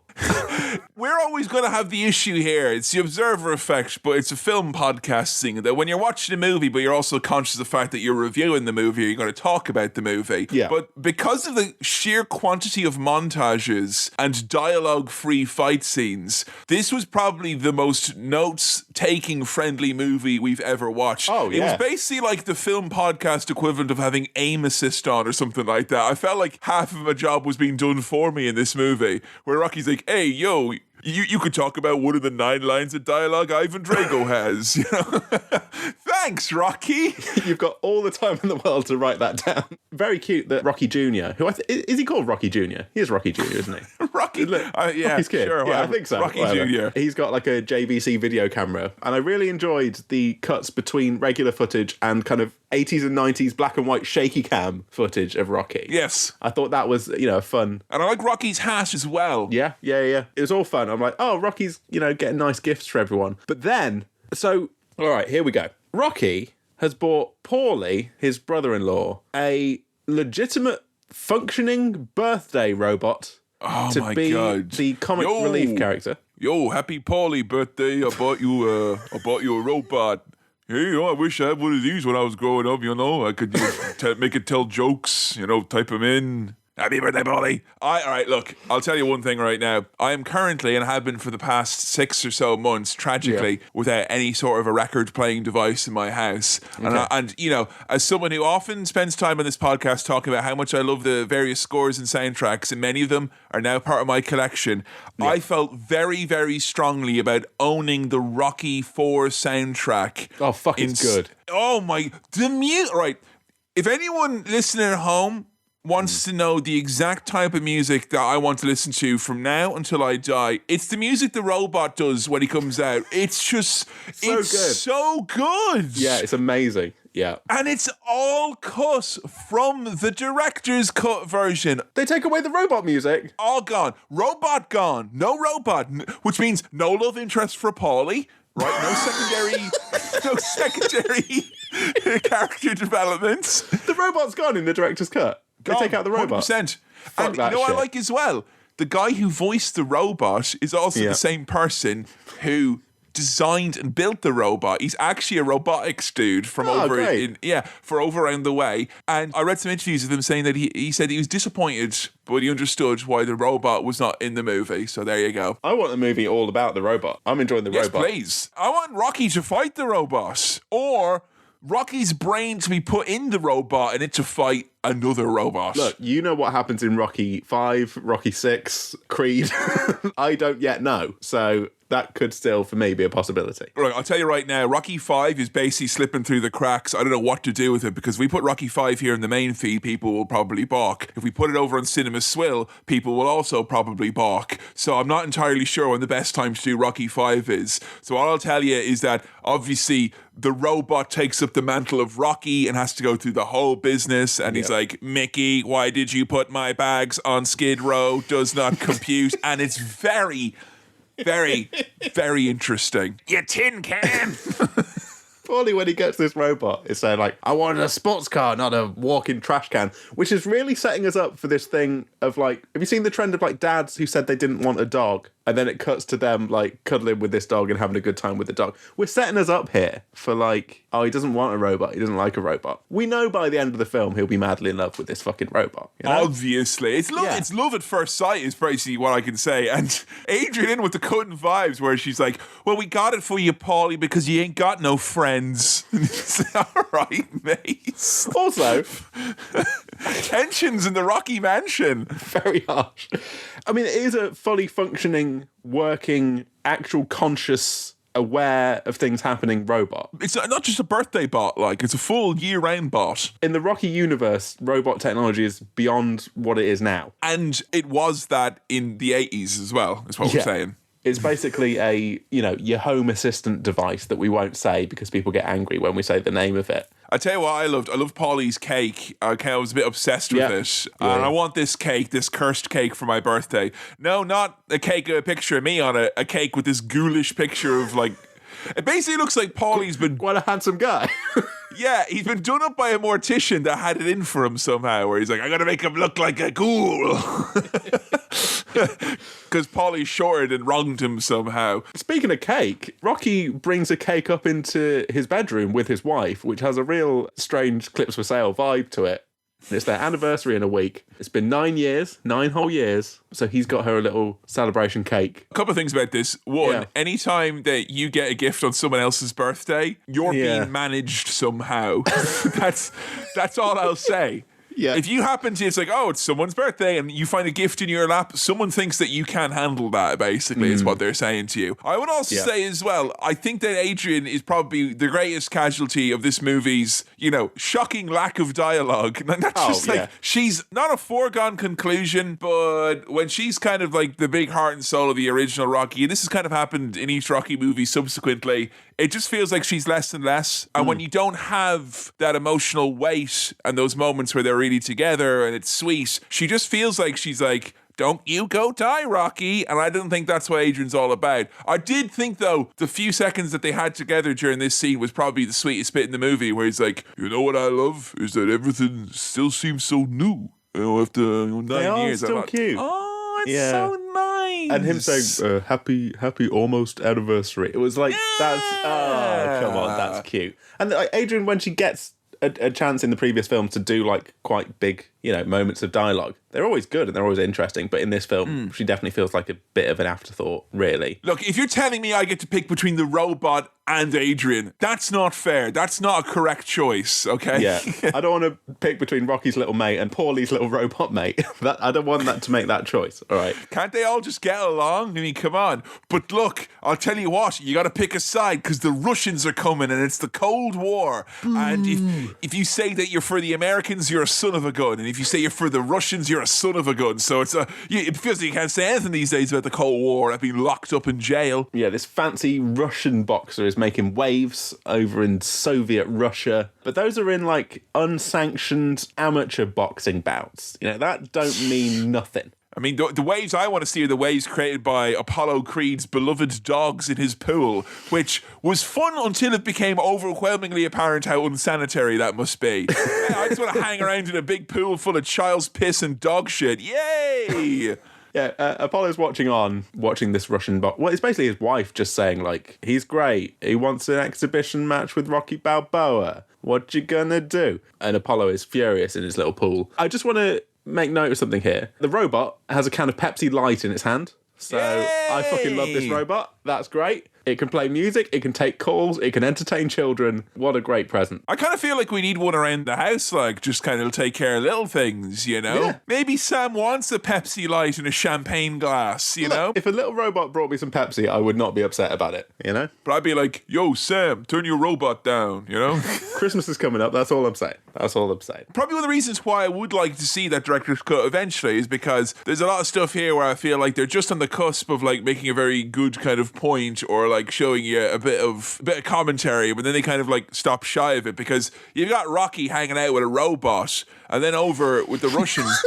We're always going to have the issue here. It's the observer effect, but it's a film podcast thing that when you're watching a movie, but you're also conscious of the fact that you're reviewing the movie or you're going to talk about the movie. Yeah. But because of the sheer quantity of montages and dialogue-free fight scenes, this was probably the most notes-taking friendly movie we've ever watched. Oh, yeah. It was basically like the film podcast equivalent of having aim assist on or something like that. I felt like half of my job was being done for me in this movie, where Rocky's like, hey, yo, you could talk about one of the 9 lines of dialogue Ivan Drago has. You know? Thanks, Rocky. You've got all the time in the world to write that down. Very cute that Rocky Jr., who is he called Rocky Jr.? He is Rocky Jr., isn't he? Rocky. Yeah, Rocky's kid. sure. Yeah, I think so. Rocky Whatever. Jr. He's got like a JVC video camera, and I really enjoyed the cuts between regular footage and kind of 80s and 90s black and white shaky cam footage of Rocky. Yes. I thought that was, fun. And I like Rocky's hat as well. Yeah. It was all fun. I'm like, oh, Rocky's, getting nice gifts for everyone. But then, all right, here we go. Rocky has bought Paulie, his brother-in-law, a legitimate functioning birthday robot to be the comic relief character. Yo, happy Paulie birthday. I bought you a robot. Hey, I wish I had one of these when I was growing up, I could make it tell jokes, type them in. Happy birthday, Paulie. All right, look, I'll tell you one thing right now. I am currently, and have been for the past 6 or so months, tragically, without any sort of a record-playing device in my house. Okay. And as someone who often spends time on this podcast talking about how much I love the various scores and soundtracks, and many of them are now part of my collection, I felt very, very strongly about owning the Rocky IV soundtrack. Oh, fuck, it's good. Oh, my... Right. If anyone listening at home wants to know the exact type of music that I want to listen to from now until I die, it's the music the robot does when he comes out. It's just so good. Yeah, it's amazing. Yeah. And it's all cut from the director's cut version. They take away the robot music. All gone. Robot gone. No robot. Which means no love interest for Paulie. Right? No secondary character developments. The robot's gone in the director's cut. They take out the robot. 100%. And I like as well, the guy who voiced the robot is also the same person who designed and built the robot. He's actually a robotics dude from over around the way. And I read some interviews of him saying that he said he was disappointed, but he understood why the robot was not in the movie. So there you go. I want a movie all about the robot. I'm enjoying the robot. Yes, please. I want Rocky to fight the robot, or Rocky's brain to be put in the robot and it to fight another robot. Look, you know what happens in Rocky 5, Rocky 6, Creed. I don't yet know. So that could still, for me, be a possibility. Right, I'll tell you right now, Rocky 5 is basically slipping through the cracks. I don't know what to do with it, because if we put Rocky 5 here in the main feed, people will probably balk. If we put it over on Cinema Swill, people will also probably balk. So I'm not entirely sure when the best time to do Rocky 5 is. So all I'll tell you is that, obviously, the robot takes up the mantle of Rocky and has to go through the whole business, and he's like, Mickey, why did you put my bags on Skid Row? Does not compute. And it's very, very, very interesting. You tin can. Paulie, when he gets this robot, is saying like, I wanted a sports car, not a walking trash can, which is really setting us up for this thing of like, have you seen the trend of like dads who said they didn't want a dog? And then it cuts to them like cuddling with this dog and having a good time with the dog. We're setting us up here for like, oh, he doesn't want a robot. He doesn't like a robot. We know by the end of the film he'll be madly in love with this fucking robot. You know? Obviously. It's love at first sight is basically what I can say. And Adrian in with the cutting vibes where she's like, well, we got it for you, Paulie, because you ain't got no friends. All right, mate. Also, tensions in the Rocky Mansion. Very harsh. I mean, it is a fully functioning, working, actual conscious, aware of things happening robot. It's not just a birthday bot, like, it's a full year-round bot. In the Rocky universe, robot technology is beyond what it is now. And it was that in the 80s as well, is what we're saying. It's basically a, your home assistant device that we won't say because people get angry when we say the name of it. I tell you what I loved. I loved Paulie's cake. I was a bit obsessed with it. And I want this cake, this cursed cake for my birthday. No, not a cake with a picture of me on it. A cake with this ghoulish picture of like... It basically looks like Paulie's been... Quite a handsome guy. Yeah, he's been done up by a mortician that had it in for him somehow, where he's like, I gotta make him look like a ghoul. Because Paulie shorted and wronged him somehow. Speaking of cake, Rocky brings a cake up into his bedroom with his wife, which has a real strange Clips for Sale vibe to it. And it's their anniversary in a week. It's been 9 years, 9 whole years. So he's got her a little celebration cake. A couple of things about this. One, anytime that you get a gift on someone else's birthday, you're being managed somehow. That's all I'll say. Yeah. If you happen to, it's like, oh, it's someone's birthday and you find a gift in your lap, someone thinks that you can't handle that, basically, is what they're saying to you. I would also say as well, I think that Adrian is probably the greatest casualty of this movie's, shocking lack of dialogue. Not just she's not a foregone conclusion, but when she's kind of like the big heart and soul of the original Rocky, and this has kind of happened in each Rocky movie subsequently, it just feels like she's less and less. And when you don't have that emotional weight and those moments where they're really together and it's sweet, she just feels like she's like, don't you go die, Rocky. And I don't think that's what Adrian's all about. I did think, though, the few seconds that they had together during this scene was probably the sweetest bit in the movie, where he's like, you know what I love? Is that everything still seems so new. After 9 years. Still cute. Oh, it's so nice. And him saying, happy almost anniversary. It was like, come on, that's cute. And Adrian, when she gets a chance in the previous film to do like quite big, moments of dialogue, they're always good and they're always interesting. But in this film, she definitely feels like a bit of an afterthought, really. Look, if you're telling me I get to pick between the robot and Adrian, that's not fair. That's not a correct choice, okay? Yeah. I don't want to pick between Rocky's little mate and Paulie's little robot mate. I don't want that to make that choice, all right? Can't they all just get along? I mean, come on. But look, I'll tell you what, you got to pick a side because the Russians are coming and it's the Cold War. And if you say that you're for the Americans, you're a son of a gun. And if you say you're for the Russians, you're a son of a gun. So it feels like you can't say anything these days about the Cold War. I've been locked up in jail. Yeah, this fancy Russian boxer is making waves over in Soviet Russia. But those are in like unsanctioned amateur boxing bouts. That don't mean nothing. I mean, the waves I want to see are the waves created by Apollo Creed's beloved dogs in his pool, which was fun until it became overwhelmingly apparent how unsanitary that must be. I just want to hang around in a big pool full of child's piss and dog shit. Yay! Yeah, Apollo's watching this Russian box. Well, it's basically his wife just saying, like, he's great. He wants an exhibition match with Rocky Balboa. What you gonna do? And Apollo is furious in his little pool. I just want to make note of something here. The robot has a can of Pepsi Light in its hand. So I fucking love this robot. That's great. It can play music, it can take calls, it can entertain children. What a great present. I kind of feel like we need one around the house, like, just kind of take care of little things, Yeah. Maybe Sam wants a Pepsi Light in a champagne glass, know? If a little robot brought me some Pepsi, I would not be upset about it, But I'd be like, yo, Sam, turn your robot down, Christmas is coming up, that's all I'm saying. Probably one of the reasons why I would like to see that director's cut eventually is because there's a lot of stuff here where I feel like they're just on the cusp of like making a very good kind of point or like showing you a bit of commentary, but then they kind of like stop shy of it because you've got Rocky hanging out with a robot and then over with the Russians.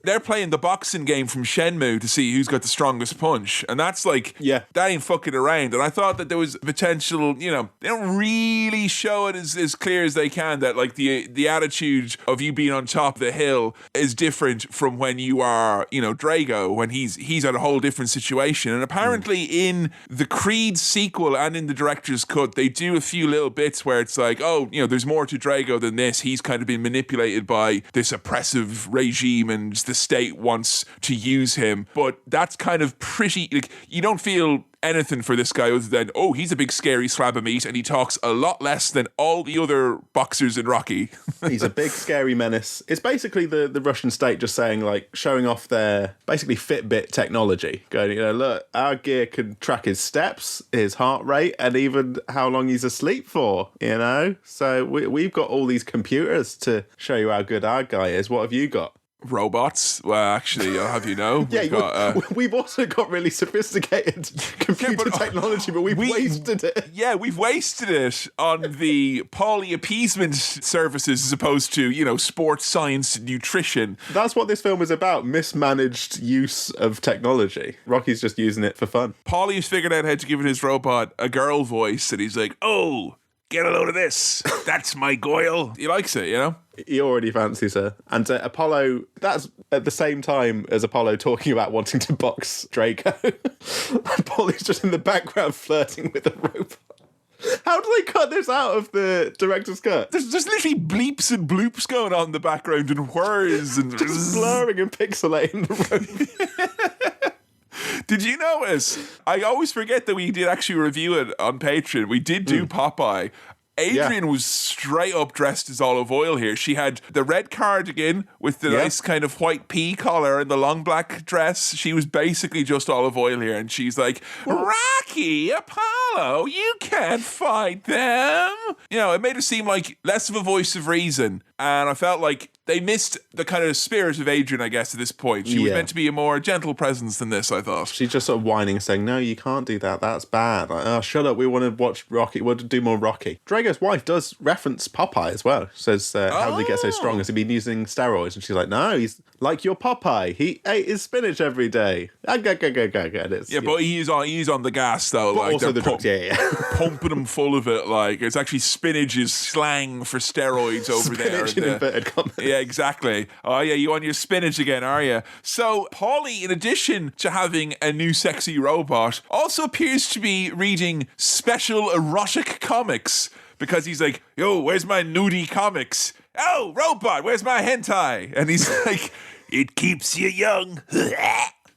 They're playing the boxing game from Shenmue to see who's got the strongest punch. And that's like, that ain't fucking around. And I thought that there was potential, they don't really show it as clear as they can that like the attitude of you being on top of the hill is different from when you are, Drago, when he's at a whole different situation. And apparently in the Creed sequel and in the director's cut, they do a few little bits where it's like, oh, there's more to Drago than this. He's kind of been manipulated by this oppressive regime and the state wants to use him, but that's kind of pretty, like, you don't feel anything for this guy other than, oh, he's a big scary slab of meat and he talks a lot less than all the other boxers in Rocky. He's a big scary menace. It's basically the Russian state just saying, like, showing off their basically Fitbit technology, going, look, our gear can track his steps, his heart rate, and even how long he's asleep for, so we've got all these computers to show you how good our guy is. What have you got? Robots. Well, actually, I'll have you know. We've also got really sophisticated computer technology, but we've wasted it. Yeah, we've wasted it on the Paulie appeasement services as opposed to, sports science and nutrition. That's what this film is about, mismanaged use of technology. Rocky's just using it for fun. Paulie's figured out how to give his robot a girl voice, and he's like, oh, get a load of this. That's my Goyle. He likes it, He already fancies her. And Apollo, that's at the same time as Apollo talking about wanting to box Drago. And Paulie's just in the background flirting with the robot. How do they cut this out of the director's cut? There's literally bleeps and bloops going on in the background and whirs and just blurring and pixelating the robot. Did you notice? I always forget that we did actually review it on Patreon. We did do Popeye. Adrian was straight up dressed as Olive Oil here. She had the red cardigan with the nice kind of white pea collar and the long black dress. She was basically just Olive Oil here, and she's like, Rocky, Apollo, you can't fight them. You know, it made her seem like less of a voice of reason, and I felt like they missed the kind of spirit of Adrian, I guess, at this point. She was meant to be a more gentle presence than this, I thought. She's just sort of whining, saying, no, you can't do that. That's bad. Like, oh, shut up. We want to watch Rocky. We want to do more Rocky. Drago's wife does reference Popeye as well. She says, how did he get so strong? Has he been using steroids? And she's like, no, he's like your Popeye. He ate his spinach every day. But he's on the gas, though. But like, also the drugs, pumping him full of it. Like, it's actually spinach is slang for steroids over there. Spinach in inverted commas. Yeah, exactly. Oh, yeah, you on your spinach again, are you? So, Paulie, in addition to having a new sexy robot, also appears to be reading special erotic comics because he's like, yo, where's my nudie comics? Oh, robot, where's my hentai? And he's like, it keeps you young.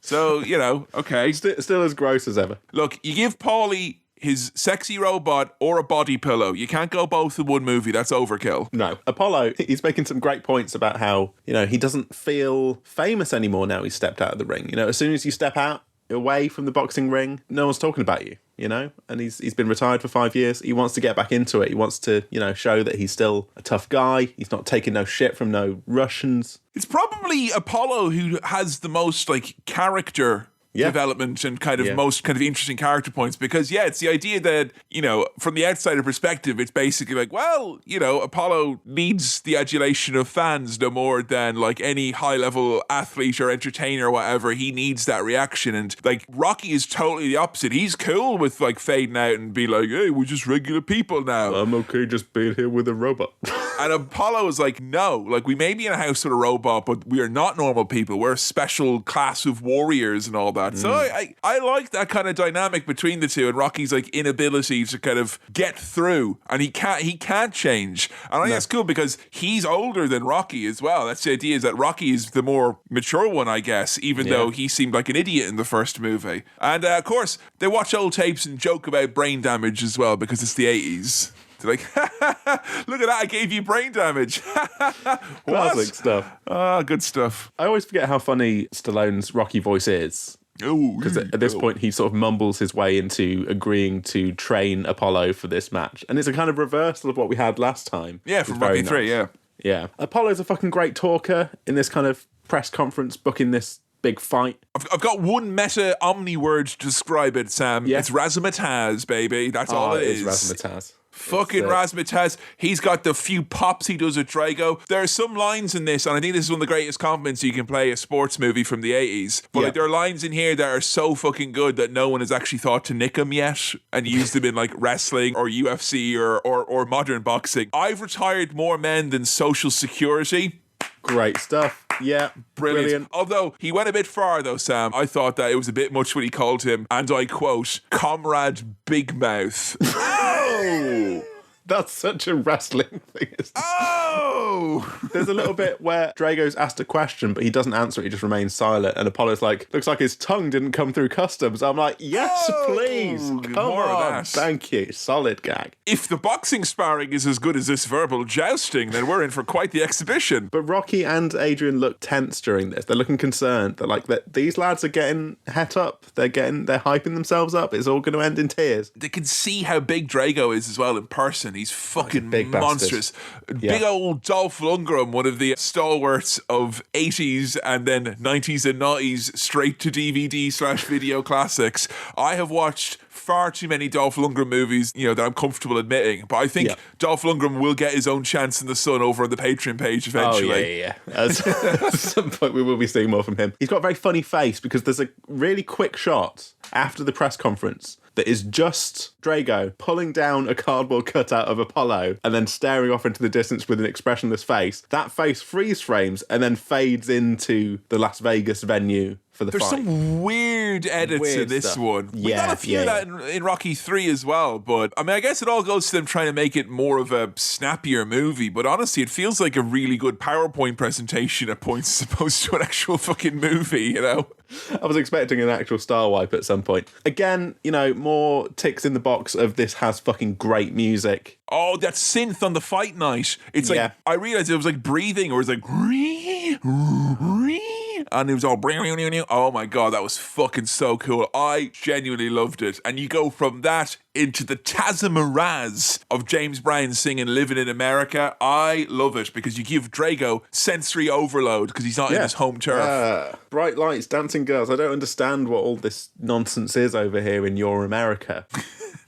So, you know, okay. Still as gross as ever. Look, you give Paulie his sexy robot or a body pillow. You can't go both in one movie. That's overkill. No. Apollo, he's making some great points about how, you know, he doesn't feel famous anymore now he's stepped out of the ring. You know, as soon as you step out away from the boxing ring, no one's talking about you, you know? And he's been retired for 5 years. He wants to get back into it. He wants to, you know, show that he's still a tough guy. He's not taking no shit from no Russians. It's probably Apollo who has the most, like, character development and kind of most kind of interesting character points, because it's the idea that, you know, from the outsider perspective, it's basically like, well, you know, Apollo needs the adulation of fans no more than like any high level athlete or entertainer or whatever. He needs that reaction. And like Rocky is totally the opposite. He's cool with like fading out and be like, hey, we're just regular people now. I'm okay just being here with a robot. And Apollo is like, no, like we may be in a house with a robot, but we are not normal people. We're a special class of warriors and all that. So I like that kind of dynamic between the two, and Rocky's like inability to kind of get through, and he can't change. And I think that's cool because he's older than Rocky as well. That's the idea, is that Rocky is the more mature one, I guess, even though he seemed like an idiot in the first movie. And of course, they watch old tapes and joke about brain damage as well because it's the 80s. Like, look at that, I gave you brain damage. Classic stuff. Good stuff. I always forget how funny Stallone's Rocky voice is. Because at this point, he sort of mumbles his way into agreeing to train Apollo for this match. And it's a kind of reversal of what we had last time. Yeah, from Rocky 3, Yeah. Apollo's a fucking great talker in this kind of press conference, booking this big fight. I've got one meta omni word to describe it, Sam. Yeah. It's razzmatazz, baby. That's all it is. Razzmatazz. Fucking razzmatazz. He's got the few pops he does with Drago. There are some lines in this, and I think this is one of the greatest compliments you can play a sports movie from the 80s. But like, there are lines in here that are so fucking good that no one has actually thought to nick them yet and use them in like wrestling or UFC or modern boxing. I've retired more men than Social Security. Great stuff. Yeah, brilliant. Although he went a bit far, though, Sam. I thought that it was a bit much when he called him, and I quote, Comrade Big Mouth. Oh! That's such a wrestling thing. Oh! There's a little bit where Drago's asked a question, but he doesn't answer it. He just remains silent. And Apollo's like, looks like his tongue didn't come through customs. I'm like, yes, please. Come on. Thank you. Solid gag. If the boxing sparring is as good as this verbal jousting, then we're in for quite the exhibition. But Rocky and Adrian look tense during this. They're looking concerned. They're like, these lads are getting het up. They're hyping themselves up. It's all going to end in tears. They can see how big Drago is as well in person. He's fucking big monstrous. Big old Dolph Lundgren, one of the stalwarts of 80s and then 90s and 90s straight to DVD/video classics. I have watched far too many Dolph Lundgren movies, you know, that I'm comfortable admitting. But I think Dolph Lundgren will get his own chance in the sun over on the Patreon page eventually. Oh, yeah. At some point, we will be seeing more from him. He's got a very funny face because there's a really quick shot after the press conference that is just Drago pulling down a cardboard cutout of Apollo and then staring off into the distance with an expressionless face. That face freeze frames and then fades into the Las Vegas venue for the There's fight. some weird edits Weird in this stuff. one. We got a few of that in Rocky 3 as well, but I mean, I guess it all goes to them trying to make it more of a snappier movie, but honestly, it feels like a really good PowerPoint presentation at points as opposed to an actual fucking movie, you know? I was expecting an actual star wipe at some point. Again, you know, more ticks in the box of this has fucking great music. Oh, that synth on the fight night. It's like, Yeah. I realized it was like breathing, or it was like, and it was all, oh my God, that was fucking so cool. I genuinely loved it. And you go from that into the Tazamaraz of James Brown singing Living in America. I love it because you give Drago sensory overload because he's not in his home turf. Bright lights, dancing girls. I don't understand what all this nonsense is over here in your America.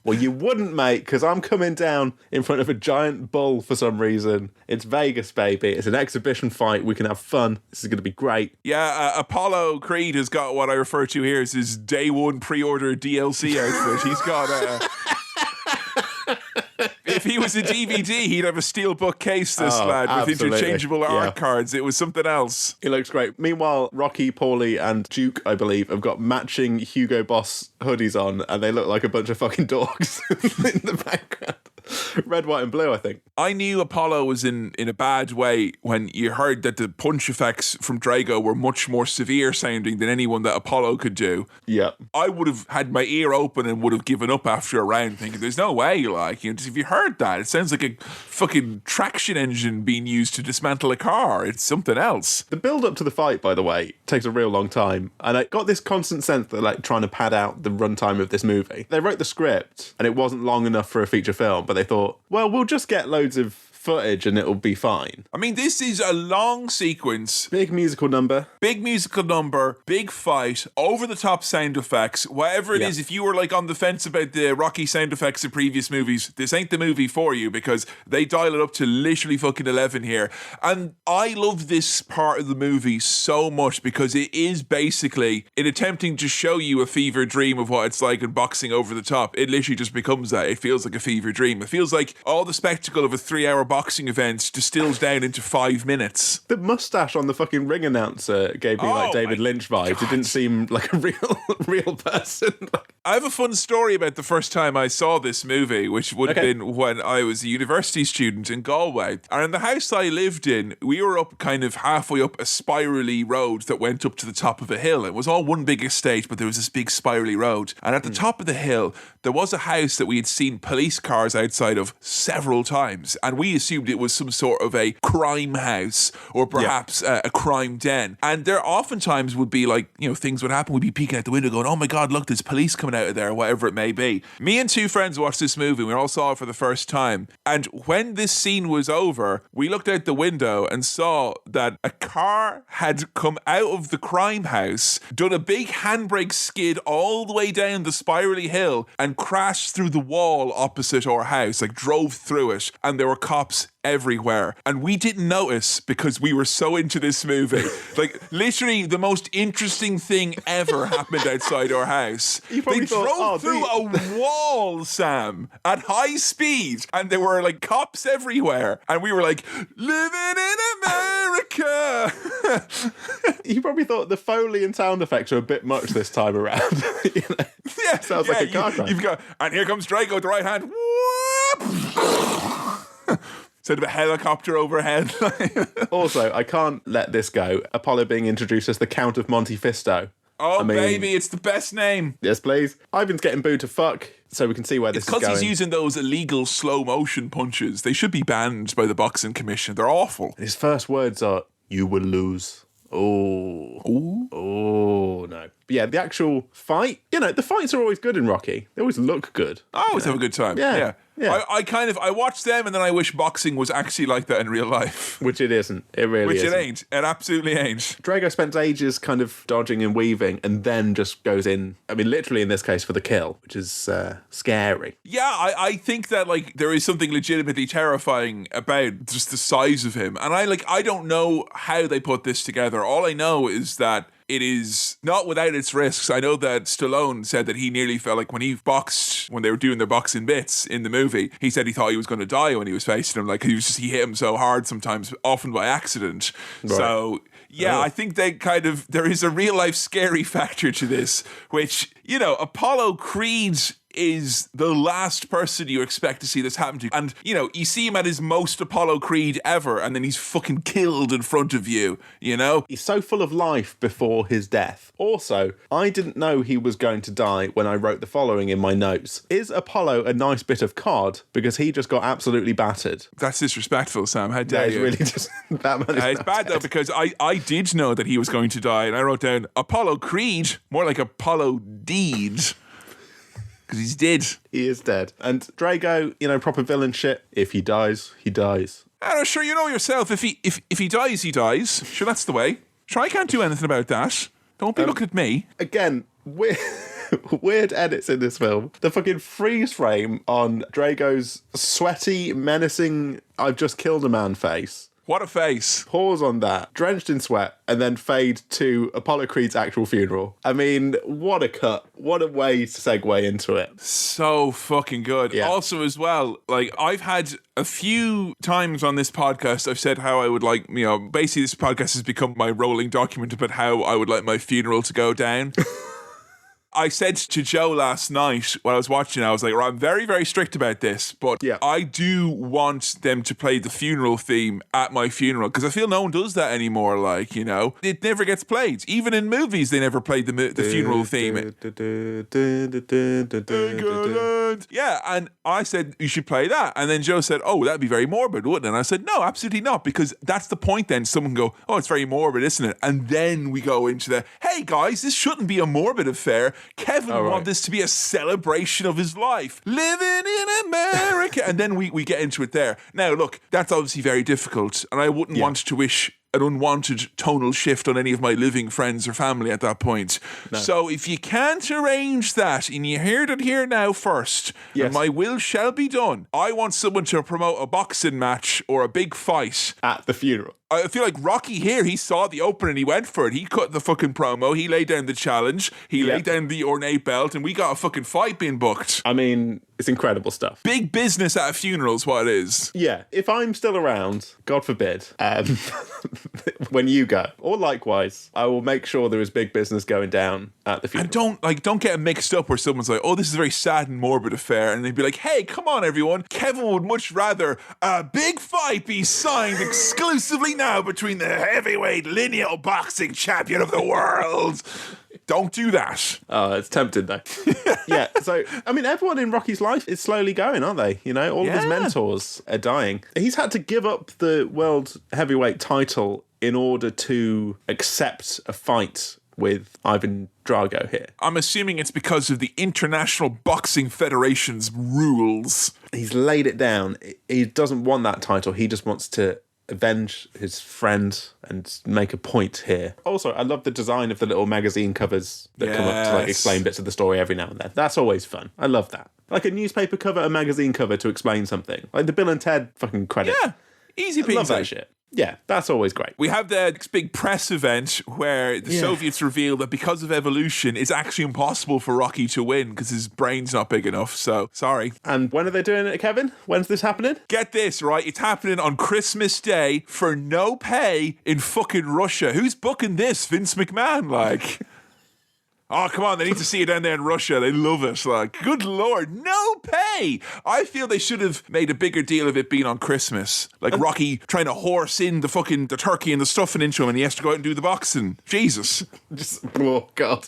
Well, you wouldn't, mate, because I'm coming down in front of a giant bull for some reason. It's Vegas, baby. It's an exhibition fight. We can have fun. This is going to be great. Yeah, Apollo Creed has got what I refer to here as his day one pre-order DLC outfit. He's got if he was a DVD, he'd have a steelbook case, this lad, with absolutely. interchangeable art cards. It was something else. It looks great. Meanwhile, Rocky, Paulie, and Duke, I believe, have got matching Hugo Boss hoodies on, and they look like a bunch of fucking dogs in the background. Red, white, and blue, I think. I knew Apollo was in a bad way when you heard that the punch effects from Drago were much more severe sounding than anyone that Apollo could do. Yeah. I would have had my ear open and would have given up after a round thinking, there's no way, like, you know, if you heard that, it sounds like a fucking traction engine being used to dismantle a car. It's something else. The build up to the fight, by the way, takes a real long time. And I got this constant sense that they're like trying to pad out the runtime of this movie. They wrote the script and it wasn't long enough for a feature film, but they thought, well, we'll just get loads of footage and it'll be fine. I mean, this is a long sequence. Big musical number. Big musical number, big fight, over-the-top sound effects, whatever it is. If you were like on the fence about the Rocky sound effects in previous movies, this ain't the movie for you because they dial it up to literally fucking 11 here. And I love this part of the movie so much because it is basically, in attempting to show you a fever dream of what it's like in boxing over the top, it literally just becomes that. It feels like a fever dream. It feels like all the spectacle of a 3-hour boxing event distills down into 5 minutes. The mustache on the fucking ring announcer gave me like David Lynch vibes. It didn't seem like a real person. I have a fun story about the first time I saw this movie, which would have been when I was a university student in Galway. And in the house I lived in, we were up kind of halfway up a spirally road that went up to the top of a hill. It was all one big estate, but there was this big spirally road. And at the top of the hill, there was a house that we had seen police cars outside of several times. And we assumed it was some sort of a crime house or perhaps a crime den. And there oftentimes would be like, you know, things would happen. We'd be peeking out the window going, oh my God, look, there's police coming out of there, whatever it may be. Me and two friends watched this movie. We all saw it for the first time. And when this scene was over, we looked out the window and saw that a car had come out of the crime house, done a big handbrake skid all the way down the spirally hill and crashed through the wall opposite our house, like drove through it. And there were cops everywhere. And we didn't notice because we were so into this movie. Like, literally the most interesting thing ever happened outside our house. They drove through a wall, Sam, at high speed. And there were like cops everywhere. And we were like, living in America. You probably thought the Foley and sound effects are a bit much this time around. You know? Yeah, sounds like a car crash. You've got, and here comes Drago, the right hand. Whoop. Instead of a helicopter overhead. Also, I can't let this go. Apollo being introduced as the Count of Monte Fisto. Oh, baby, it's the best name. Yes, please. Ivan's getting booed to fuck, so we can see where this is going. Because he's using those illegal slow motion punches. They should be banned by the Boxing Commission. They're awful. His first words are, "You will lose." Oh. Ooh. Oh, no. But yeah, the actual fight, you know, the fights are always good in Rocky. They always look good. I always have a good time. Yeah. I watch them and then I wish boxing was actually like that in real life. Which it isn't. It really Which isn't. it ain't. It absolutely ain't. Drago spends ages kind of dodging and weaving and then just goes in, I mean, literally in this case, for the kill, which is scary. Yeah, I think that like there is something legitimately terrifying about just the size of him. And I don't know how they put this together. All I know is that it is not without its risks. I know that Stallone said that he nearly felt like when he boxed, when they were doing their boxing bits in the movie, he said he thought he was going to die when he was facing him. Like he hit him so hard sometimes, often by accident. Right. So yeah, I think there is a real life scary factor to this, which, you know, Apollo Creed is the last person you expect to see this happen to. And, you know, you see him at his most Apollo Creed ever, and then he's fucking killed in front of you, you know? He's so full of life before his death. Also, I didn't know he was going to die when I wrote the following in my notes. Is Apollo a nice bit of cod? Because he just got absolutely battered. That's disrespectful, Sam. How dare you? Really just... that man is it's bad, though, because I did know that he was going to die, and I wrote down Apollo Creed, more like Apollo Deed. Because he's dead. He is dead. And Drago, you know, proper villain shit. If he dies, he dies. Sure, you know yourself. If he dies, he dies. Sure, that's the way. Sure, I can't do anything about that. Don't be looking at me. Again, weird edits in this film. The fucking freeze frame on Drago's sweaty, menacing, I've just killed a man face. What a face. Pause on that, drenched in sweat, and then fade to Apollo Creed's actual funeral. I mean, what a cut. What a way to segue into it. So fucking good. Yeah. Also, as well, like, I've had a few times on this podcast, I've said how I would like, you know, basically this podcast has become my rolling document about how I would like my funeral to go down. I said to Joe last night when I was watching, I was like, I'm very, very strict about this, but I do want them to play the funeral theme at my funeral, because I feel no one does that anymore. Like, you know, it never gets played. Even in movies, they never played the funeral theme. Yeah, and I said, you should play that. And then Joe said, oh, that'd be very morbid, wouldn't it? And I said, no, absolutely not, because that's the point then. Someone can go, oh, it's very morbid, isn't it? And then we go into the, hey, guys, this shouldn't be a morbid affair. Kevin wanted this to be a celebration of his life. Living in America. And then we get into it there. Now, look, that's obviously very difficult, and I wouldn't want to wish an unwanted tonal shift on any of my living friends or family at that point. No. So if you can't arrange that, and you heard it here now first, and my will shall be done, I want someone to promote a boxing match or a big fight at the funeral. I feel like Rocky here, he saw the opening and he went for it. He cut the fucking promo. He laid down the challenge. He laid down the ornate belt, and we got a fucking fight being booked. I mean, it's incredible stuff. Big business at a funeral is what it is. Yeah. If I'm still around, God forbid, when you go, or likewise, I will make sure there is big business going down at the funeral. And don't get it mixed up where someone's like, oh, this is a very sad and morbid affair. And they'd be like, hey, come on, everyone. Kevin would much rather a big fight be signed exclusively now between the heavyweight lineal boxing champion of the world. Don't do that. Oh, it's tempting though. Yeah, so, I mean, everyone in Rocky's life is slowly going, aren't they? You know, all of his mentors are dying. He's had to give up the world heavyweight title in order to accept a fight with Ivan Drago here. I'm assuming it's because of the International Boxing Federation's rules. He's laid it down. He doesn't want that title. He just wants to avenge his friend and make a point here. Also, I love the design of the little magazine covers that come up to like explain bits of the story every now and then. That's always fun. I love that. Like a newspaper cover, a magazine cover to explain something. Like the Bill and Ted fucking credit. Yeah, easy peasy. I love that shit. Yeah, that's always great. We have the big press event where the Soviets reveal that because of evolution, it's actually impossible for Rocky to win because his brain's not big enough. So, sorry. And when are they doing it, Kevin? When's this happening? Get this, right? It's happening on Christmas Day for no pay in fucking Russia. Who's booking this? Vince McMahon, like... Oh, come on, they need to see it down there in Russia. They love it. Like, good Lord, no pay. I feel they should have made a bigger deal of it being on Christmas. Like Rocky trying to horse in the turkey and the stuffing into him, and he has to go out and do the boxing. Jesus. Oh, God.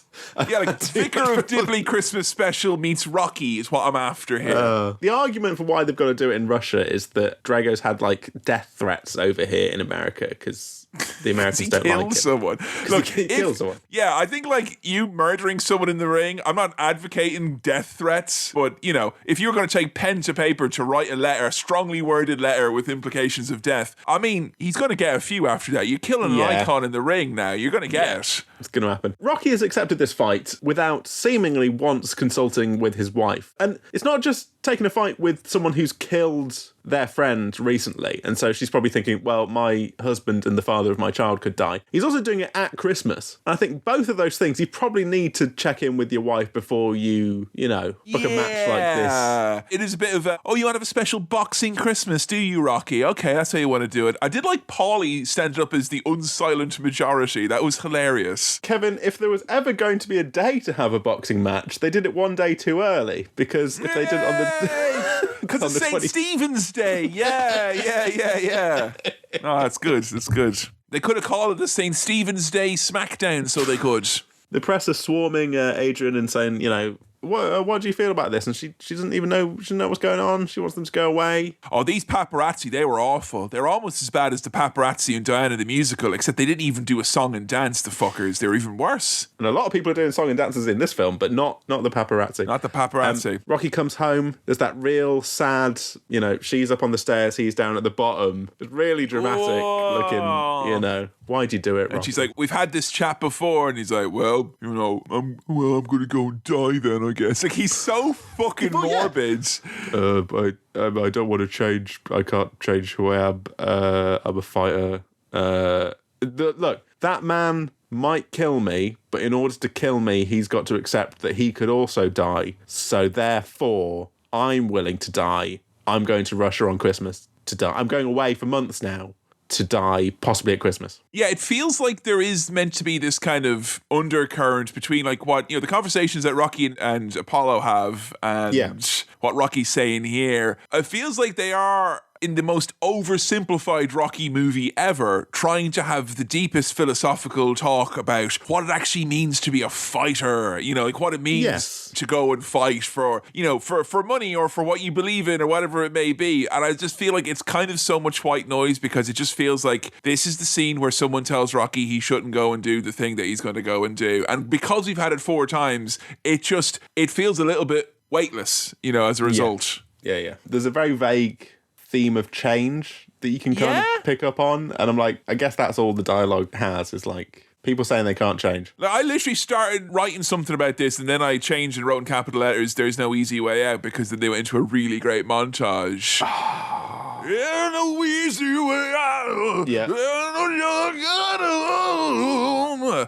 Yeah, like Vicar of Dibley Christmas special meets Rocky is what I'm after here. The argument for why they've got to do it in Russia is that Drago's had, like, death threats over here in America because the Americans don't like it. Someone. Look, he kills someone. Yeah, I think, like, you murdering someone in the ring, I'm not advocating death threats, but, you know, if you're going to take pen to paper to write a letter, a strongly worded letter with implications of death, I mean, he's going to get a few after that. You're killing an icon in the ring now. You're going to get it. It's going to happen. Rocky has accepted this fight without seemingly once consulting with his wife. And it's not just taking a fight with someone who's killed their friend recently. And so she's probably thinking, well, my husband and the father of my child could die. He's also doing it at Christmas. And I think both of those things, you probably need to check in with your wife before you know, book a match like this. It is a bit of a, you want to have a special boxing Christmas, do you, Rocky? Okay, that's how you want to do it. I did like Paulie standing up as the unsilent majority. That was hilarious. Kevin, if there was ever going to be a day to have a boxing match, they did it one day too early. Because if they did it on the... Because it's St. Stephen's Day. Yeah. Oh, that's good. That's good. They could have called it the St. Stephen's Day SmackDown, so they could. The press are swarming Adrian and saying, you know, what do you feel about this? And she doesn't even know, she doesn't know what's going on. She wants them to go away. Oh, these paparazzi, they were awful. They're almost as bad as the paparazzi in Diana the Musical, except they didn't even do a song and dance, the fuckers. They were even worse. And a lot of people are doing song and dances in this film, but not the paparazzi. Not the paparazzi. Rocky comes home. There's that real sad, you know, she's up on the stairs, he's down at the bottom. It's really dramatic looking, you know. Why'd you do it, Rocky? And she's like, we've had this chat before. And he's like, well, you know, I'm going to go and die then, I guess. Like, he's so fucking morbid. I don't want to change. I can't change who I am. I'm a fighter. Look, that man might kill me, but in order to kill me, he's got to accept that he could also die. So therefore, I'm willing to die. I'm going to Russia on Christmas to die. I'm going away for months now to die, possibly at Christmas. Yeah, it feels like there is meant to be this kind of undercurrent between like what, you know, the conversations that Rocky and Apollo have and what Rocky's saying here. It feels like they are, in the most oversimplified Rocky movie ever, trying to have the deepest philosophical talk about what it actually means to be a fighter, you know, like what it means to go and fight for, you know, for money or for what you believe in or whatever it may be. And I just feel like it's kind of so much white noise because it just feels like this is the scene where someone tells Rocky he shouldn't go and do the thing that he's going to go and do. And because we've had it 4 times, it feels a little bit weightless, you know, as a result. Yeah. There's a very vague theme of change that you can kind of pick up on, and I'm like, I guess that's all the dialogue has, is like people saying they can't change. Like, I literally started writing something about this and then I changed and wrote in capital letters, there's no easy way out, because then they went into a really great montage. There's no easy way out. Yeah.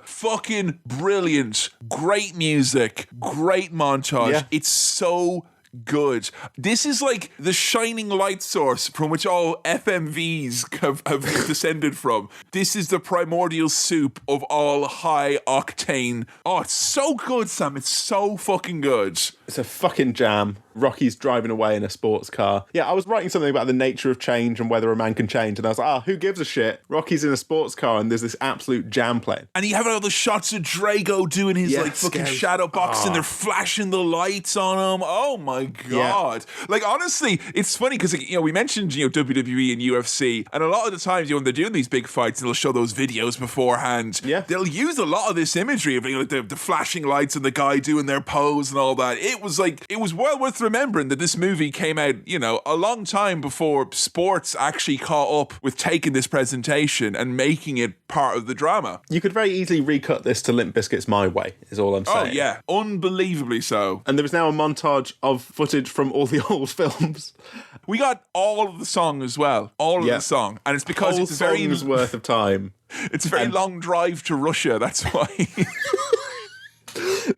Fucking brilliant. Great music. Great montage. Yeah. It's so good. This is like the shining light source from which all FMVs have descended from. This is the primordial soup of all high octane. Oh, it's so good, Sam. It's so fucking good. It's a fucking jam. Rocky's driving away in a sports car. Yeah, I was writing something about the nature of change and whether a man can change, and I was like, who gives a shit? Rocky's in a sports car and there's this absolute jam playing. And you have all the shots of Drago doing his like fucking shadow boxing. They're flashing the lights on him. Oh my God. Yeah. Like, honestly, it's funny because, you know, we mentioned, you know, WWE and UFC, and a lot of the times, you know, when they're doing these big fights, they'll show those videos beforehand. Yeah. They'll use a lot of this imagery of, you know, like the flashing lights and the guy doing their pose and all that. It was well worth remembering that this movie came out, you know, a long time before sports actually caught up with taking this presentation and making it part of the drama. You could very easily recut this to Limp Bizkit's My Way, is all I'm saying. Oh, yeah. Unbelievably so. And there was now a montage of footage from all the old films. We got all of the song as well. All of the song. And it's because whole it's a very... song's worth of time. It's a very long drive to Russia, that's why.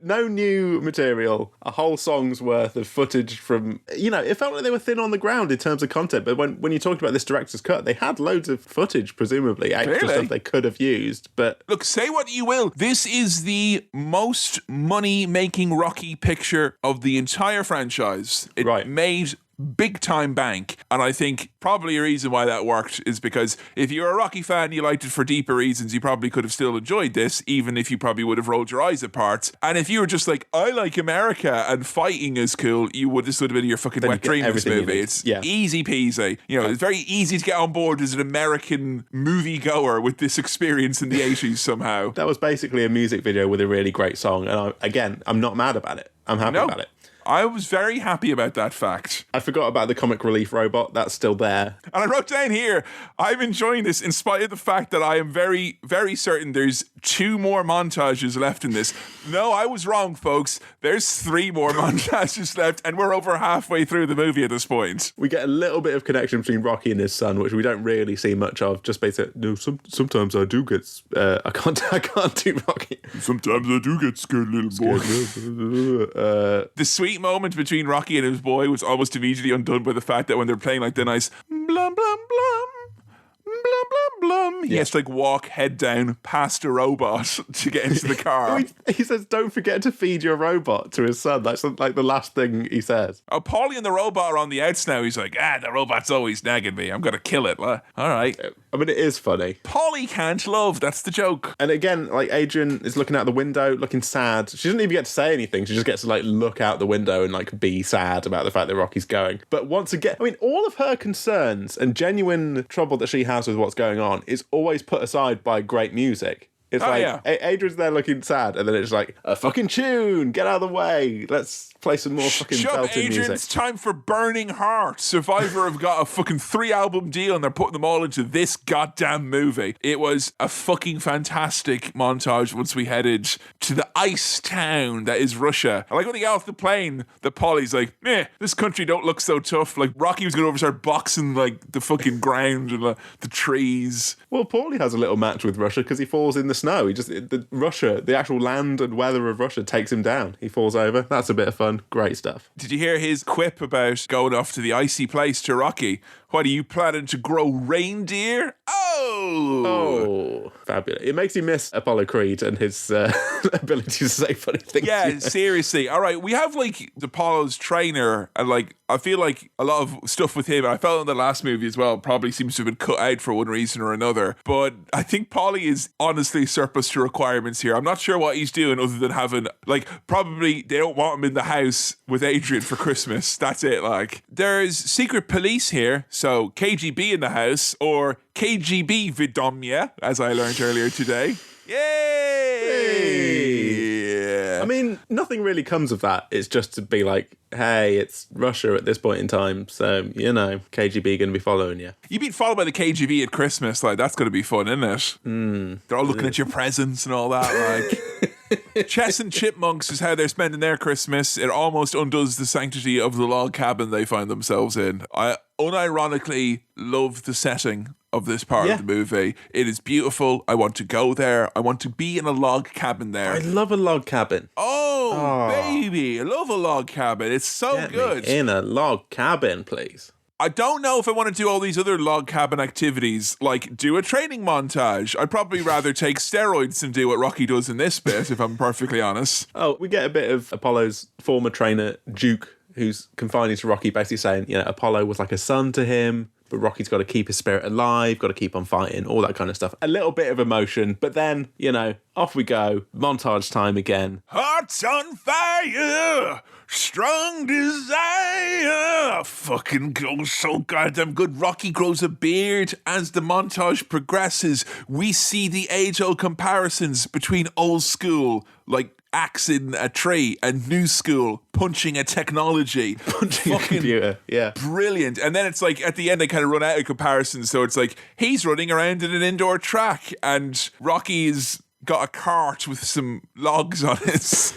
No new material, a whole song's worth of footage from, you know, it felt like they were thin on the ground in terms of content, but when you talked about this director's cut, they had loads of footage, presumably, extra stuff they could have used, but... Look, say what you will, this is the most money-making Rocky picture of the entire franchise. It made big time bank, and I think probably a reason why that worked is because if you're a Rocky fan, you liked it for deeper reasons, you probably could have still enjoyed this, even if you probably would have rolled your eyes at parts. And if you were just like, I like America and fighting is cool, this would have been your fucking wet dream, this movie. It's easy peasy. You know, it's very easy to get on board as an American movie goer with this experience in the 80s somehow. That was basically a music video with a really great song, and I'm not mad about it. I'm happy about it. I was very happy about that fact. I forgot about the comic relief robot. That's still there. And I wrote down here, I'm enjoying this in spite of the fact that I am very, very certain there's 2 more montages left in this. No, I was wrong, folks. There's 3 more montages left, and we're over halfway through the movie at this point. We get a little bit of connection between Rocky and his son, which we don't really see much of. Just basically, no, sometimes I do get, I can't do Rocky. Sometimes I do get scared, little boy. The sweet moment between Rocky and his boy was almost immediately undone by the fact that when they're playing like the nice blum blum blum blum blum blum, he has to like walk head down past a robot to get into the car. He says, "Don't forget to feed your robot" to his son. That's like the last thing he says. Oh, Paulie and the robot are on the outs now. He's like, the robot's always nagging me. I'm gonna kill it. All right. I mean, it is funny. Paulie can't love. That's the joke. And again, like Adrian is looking out the window, looking sad. She doesn't even get to say anything. She just gets to like look out the window and like be sad about the fact that Rocky's going. But once again, I mean, all of her concerns and genuine trouble that she has with what's going on is always put aside by great music. It's Adrian's there looking sad, and then it's like, a fucking tune, get out of the way. Let's play some more fucking belting Adrian, music. it's time for Burning Heart. Survivor have got a fucking 3-album deal, and they're putting them all into this goddamn movie. It was a fucking fantastic montage once we headed to the ice town that is Russia. I like when they get off the plane, the Paulie's like, this country don't look so tough. Like, Rocky was going to over start boxing, like, the fucking ground and the trees. Well, Paulie has a little match with Russia because he falls in the snow. The actual land and weather of Russia takes him down. He falls over. That's a bit of fun. Great stuff. Did you hear his quip about going off to the icy place to Rocky? What, are you planning to grow reindeer? Oh, fabulous. It makes you miss Apollo Creed and his ability to say funny things. Yeah, seriously. All right, we have like Apollo's trainer, and like I feel like a lot of stuff with him, I felt in the last movie as well, probably seems to have been cut out for one reason or another. But I think Paulie is honestly surplus to requirements here. I'm not sure what he's doing other than having, like, probably they don't want him in the house with Adrian for Christmas. That's it. Like, there's secret police here, so KGB in the house, or KGB Vidomya, as I learned earlier today. Yay! I mean, nothing really comes of that. It's just to be like, hey, it's Russia at this point in time, so, you know, KGB going to be following you. You've been followed by the KGB at Christmas, like, that's going to be fun, isn't it? They're all looking at your presents and all that, like... Chess and Chipmunks is how they're spending their Christmas. It almost undoes the sanctity of the log cabin they find themselves in. I unironically love the setting of this part of the movie. It is beautiful. I want to go there. I want to be in a log cabin there. I love a log cabin. Oh, baby. I love a log cabin. It's so Get good. me in a log cabin, please. I don't know if I want to do all these other log cabin activities, like do a training montage. I'd probably rather take steroids than do what Rocky does in this bit, if I'm perfectly honest. Oh, we get a bit of Apollo's former trainer, Duke, who's confiding to Rocky, basically saying, you know, Apollo was like a son to him, but Rocky's got to keep his spirit alive, got to keep on fighting, all that kind of stuff. A little bit of emotion, but then, you know, off we go. Montage time again. Hearts on fire, strong desire. Fucking goes so goddamn good. Rocky grows a beard. As the montage progresses, we see the age-old comparisons between old school, like axing a tree, and new school, punching a technology. Punching a computer, yeah. Brilliant. And then it's like, at the end, they kind of run out of comparisons. So it's like, he's running around in an indoor track, and Rocky's got a cart with some logs on it.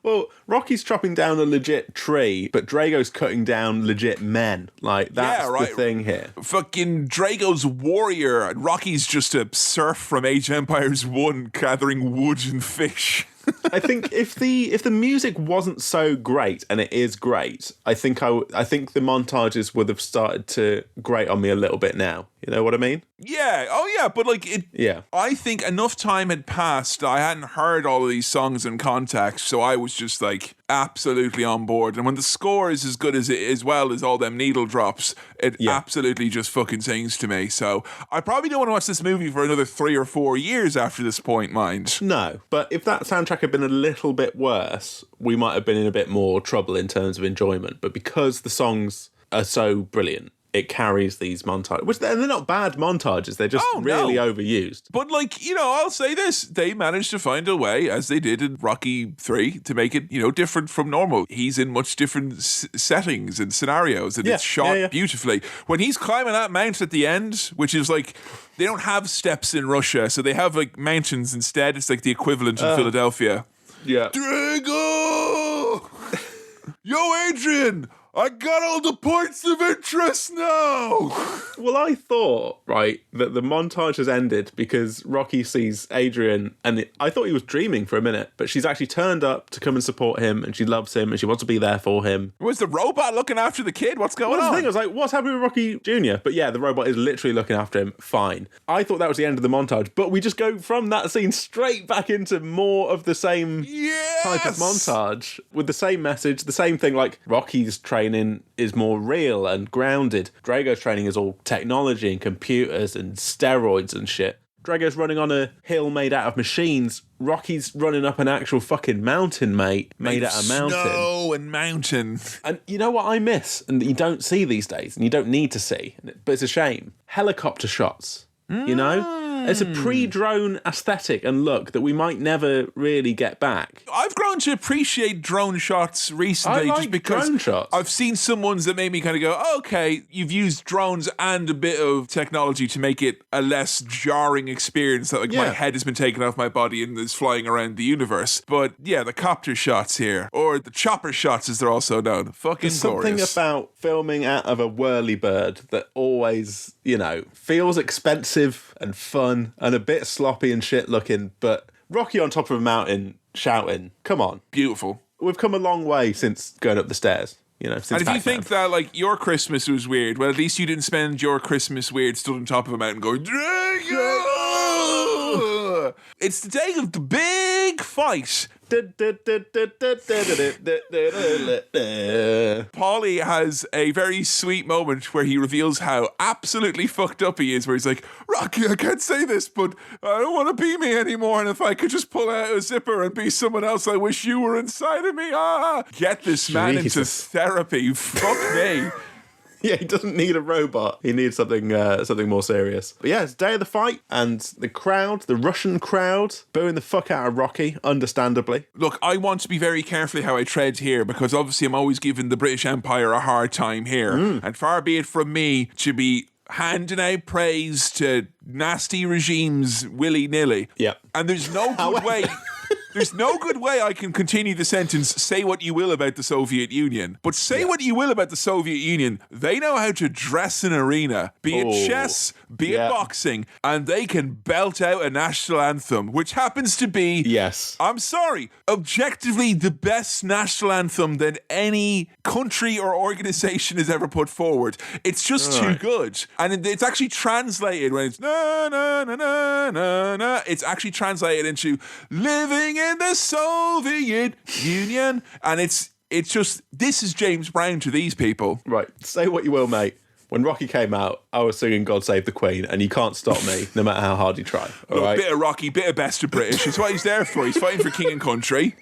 Well, Rocky's chopping down a legit tree, but Drago's cutting down legit men. Like, that's the thing here. Fucking Drago's warrior, and Rocky's just a serf from Age of Empires 1 gathering wood and fish. I think if the music wasn't so great, and it is great, I think the montages would have started to grate on me a little bit now. You know what I mean? Yeah. Oh, yeah. But like it. Yeah. I think enough time had passed. I hadn't heard all of these songs in context, so I was just like absolutely on board. And when the score is as good as it, as well as all them needle drops, it absolutely just fucking sings to me. So I probably don't want to watch this movie for another 3 or 4 years after this point, mind. No, but if that soundtrack had been a little bit worse, we might have been in a bit more trouble in terms of enjoyment. But because the songs are so brilliant, it carries these montages, which they're not bad montages. They're just really overused. But, like, you know, I'll say this. They managed to find a way, as they did in Rocky 3, to make it, you know, different from normal. He's in much different settings and scenarios, and it's shot beautifully. When he's climbing that mount at the end, which is like, they don't have steps in Russia, so they have, like, mountains instead. It's like the equivalent in Philadelphia. Yeah. Drago! Yo, Adrian! I got all the points of interest now! Well, I thought, right, that the montage has ended because Rocky sees Adrian, and I thought he was dreaming for a minute, but she's actually turned up to come and support him, and she loves him, and she wants to be there for him. Was the robot looking after the kid? What's going on? The thing, I was like, what's happening with Rocky Jr.? But yeah, the robot is literally looking after him. Fine. I thought that was the end of the montage, but we just go from that scene straight back into more of the same type of montage with the same message, the same thing, like Rocky's training is more real and grounded. Drago's training is all technology and computers and steroids and shit. Drago's running on a hill made out of machines. Rocky's running up an actual fucking mountain, mate, made out of mountain. Snow and mountain. And you know what I miss, and you don't see these days, and you don't need to see, but it's a shame? Helicopter shots, you know? It's a pre-drone aesthetic and look that we might never really get back. I've grown to appreciate drone shots recently, I like just because drone shots. I've seen some ones that made me kind of go, okay, you've used drones and a bit of technology to make it a less jarring experience that, like, my head has been taken off my body and is flying around the universe. But yeah, the copter shots here, or the chopper shots as they're also known, fucking There's glorious. something about filming out of a whirlybird that always, you know, feels expensive and fun and a bit sloppy and shit looking, but Rocky on top of a mountain shouting, come on. Beautiful. We've come a long way since going up the stairs, you know, since And if you Pac-Man. think that, like, your Christmas was weird, well, at least you didn't spend your Christmas weird stood on top of a mountain going, Drago! It's the day of the big fight. Paulie has a very sweet moment where he reveals how absolutely fucked up he is, where he's like, Rocky, I can't say this, but I don't want to be me anymore, and if I could just pull out a zipper and be someone else, I wish you were inside of me. Get this man into therapy. Fuck me. Yeah, he doesn't need a robot. He needs something more serious. But yeah, it's day of the fight, and the crowd, the Russian crowd, booing the fuck out of Rocky, understandably. Look, I want to be very carefully how I tread here, because obviously I'm always giving the British Empire a hard time here. And far be it from me to be handing out praise to nasty regimes willy-nilly. Yep. And there's no good way... There's no good way I can continue the sentence, say what you will about the Soviet Union. But say what you will about the Soviet Union, they know how to dress an arena, be it chess, be it boxing, and they can belt out a national anthem, which happens to be, Yes. I'm sorry, objectively the best national anthem that any country or organization has ever put forward. It's just too good. And it's actually translated when it's na na na na na na. It's actually translated into living in the Soviet Union. And it's just, this is James Brown to these people. Right, say what you will, mate. When Rocky came out, I was singing God Save the Queen, and you can't stop me, no matter how hard you try. All right? Bit of Rocky, bit of best of British. It's what he's there for. He's fighting for king and country.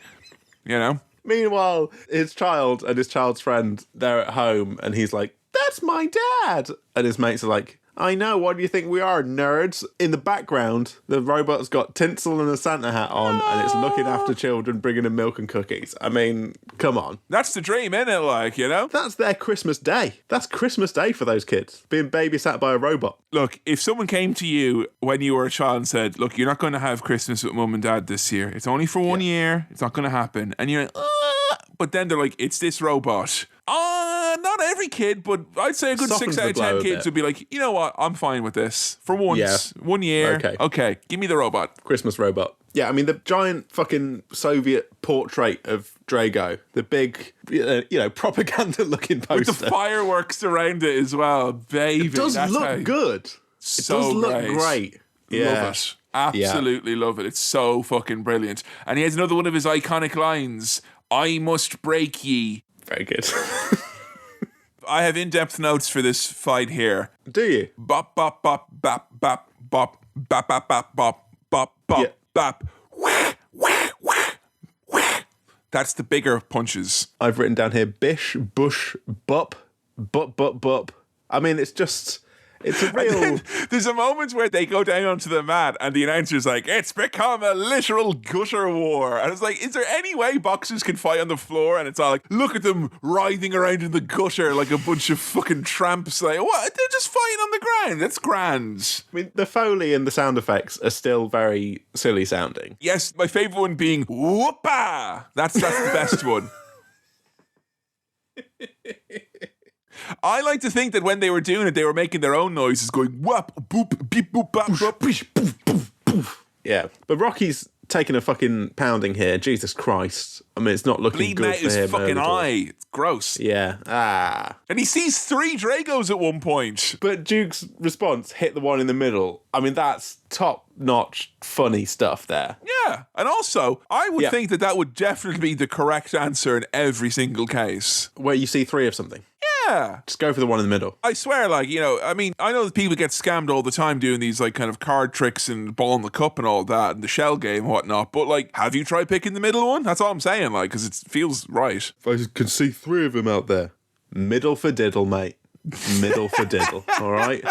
You know? Meanwhile, his child and his child's friend, they're at home, and he's like, that's my dad! And his mates are like, I know, what do you think we are, nerds? In the background, the robot's got tinsel and a Santa hat on, and it's looking after children, bringing them milk and cookies. I mean, come on. That's the dream, isn't it? Like, you know? That's their Christmas day. That's Christmas day for those kids, being babysat by a robot. Look, if someone came to you when you were a child and said, look, you're not going to have Christmas with mum and dad this year. It's only for 1 year. It's not going to happen. And you're like, but then they're like, it's this robot. Not every kid, but I'd say a good Softens 6 out of the blow 10 a kids bit. would be like, you know what? I'm fine with this. For once. Yeah. 1 year. Okay. Give me the robot. Christmas robot. Yeah, I mean, the giant fucking Soviet portrait of Drago, the big, propaganda-looking With poster. the fireworks around it as well. Baby. It does look good. So It does look great. Yeah. Love it. Absolutely love it. It's so fucking brilliant. And he has another one of his iconic lines. I must break ye. Very good. I have in-depth notes for this fight here. Do you? Bop, bop, bop, bop, bop, bop, bop, bop, bop, bop, bop, bop, Yeah. bop. Wah, wah, wah, wah. That's the bigger punches. I've written down here, bish, bush, bop, bup, bup, bup. I mean, it's a real... There's a moment where they go down onto the mat and the announcer's like, it's become a literal gutter war. And it's like, is there any way boxers can fight on the floor? And it's all like, look at them writhing around in the gutter like a bunch of fucking tramps. Like, what? They're just fighting on the ground. That's grand. I mean, the Foley and the sound effects are still very silly sounding. Yes, my favourite one being, whoopa! That's the best one. I like to think that when they were doing it, they were making their own noises, going whap, boop, beep, boop, bop, bop. Yeah, but Rocky's taking a fucking pounding here. Jesus Christ. I mean, it's not looking Bleeding good out for his him. fucking early doors. eye. It's gross. Yeah. And he sees 3 Dragos at one point. But Duke's response hit the one in the middle. I mean, that's top-notch funny stuff there. Yeah. And also, I would think that would definitely be the correct answer in every single case. Where you see 3 of something. Yeah. Just go for the one in the middle. I swear, like, you know, I mean, I know that people get scammed all the time doing these, like, kind of card tricks and ball in the cup and all that and the shell game and whatnot, but, like, have you tried picking the middle one? That's all I'm saying, like, because it feels right. I can see 3 of them out there. Middle for diddle, mate. Middle for diddle, all right?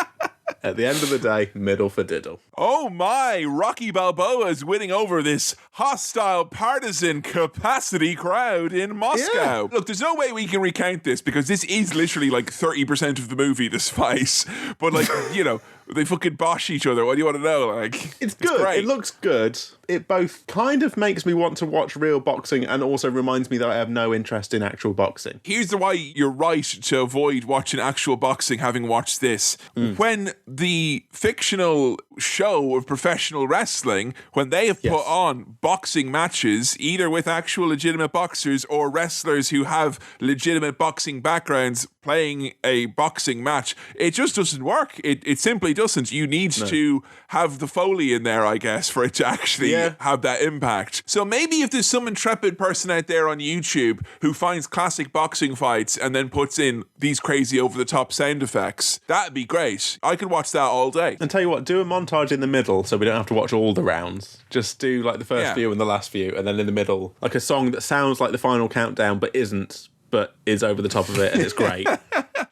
At the end of the day, middle for diddle. Oh my, Rocky Balboa is winning over this hostile partisan capacity crowd in Moscow. Yeah. Look, there's no way we can recount this because this is literally like 30% of the movie, this fight. But like, you know, they fucking bosh each other. What do you want to know? Like, It's good. great. It looks good. It both kind of makes me want to watch real boxing and also reminds me that I have no interest in actual boxing. Here's the why you're right to avoid watching actual boxing having watched this. When the fictional show of professional wrestling, when they have put on boxing matches, either with actual legitimate boxers or wrestlers who have legitimate boxing backgrounds playing a boxing match, it just doesn't work. It simply doesn't. You need to have the Foley in there, I guess, for it to actually have that impact. So maybe if there's some intrepid person out there on YouTube who finds classic boxing fights and then puts in these crazy over-the-top sound effects, that'd be great. I could watch that all day. And tell you what, do a montage in the middle so we don't have to watch all the rounds. Just do like the first few and the last few, and then in the middle, like a song that sounds like the final countdown but isn't, but is over the top of it, and it's great.